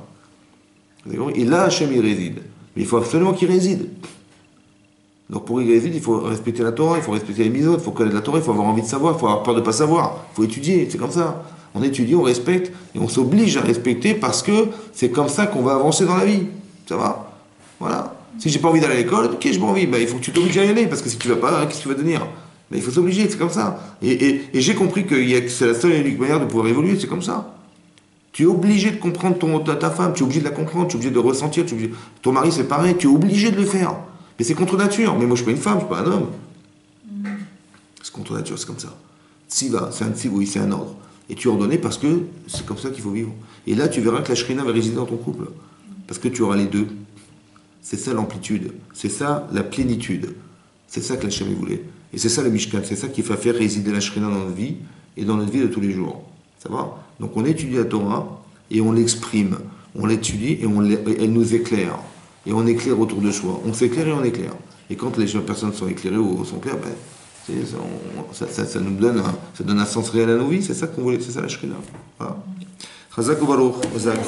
Et là, Hachem, il réside. Mais il faut absolument qu'il réside. Donc pour y résider, il faut respecter la Torah, il faut respecter les mitzvot, il faut connaître la Torah, il faut avoir envie de savoir, il faut avoir peur de ne pas savoir, il faut étudier, c'est comme ça. On étudie, on respecte, et on s'oblige à respecter parce que c'est comme ça qu'on va avancer dans la vie. Ça va? Voilà. Si j'ai pas envie d'aller à l'école, ok, j'ai pas envie, ben, il faut que tu t'obliges à y aller, parce que si tu vas pas, qu'est-ce que tu vas devenir? Ben, il faut s'obliger, c'est comme ça. Et j'ai compris que c'est la seule et unique manière de pouvoir évoluer, c'est comme ça. Tu es obligé de comprendre ta femme, tu es obligé de la comprendre, tu es obligé de ressentir, ton mari c'est pareil, tu es obligé de le faire. Mais c'est contre nature. Mais moi je suis pas une femme, je suis pas un homme. C'est contre nature, c'est comme ça. Tsiva, c'est un tsivoui, c'est un ordre. Et tu es ordonné parce que c'est comme ça qu'il faut vivre. Et là tu verras que la shrina va résider dans ton couple. Parce que tu auras les deux. C'est ça l'amplitude, c'est ça la plénitude. C'est ça que la Shem voulait. Et c'est ça le Mishkan, c'est ça qui va faire résider la shrina dans notre vie et dans notre vie de tous les jours. Ça va? Donc on étudie la Torah et on l'exprime. On l'étudie et elle nous éclaire. Et on éclaire autour de soi. On s'éclaire et on éclaire. Et quand les personnes sont éclairées ou sont claires, ça nous donne ça donne un sens réel à nos vies. C'est ça qu'on voulait, c'est ça la Shrina. Voilà. Chazak ou Baruch, Chazak.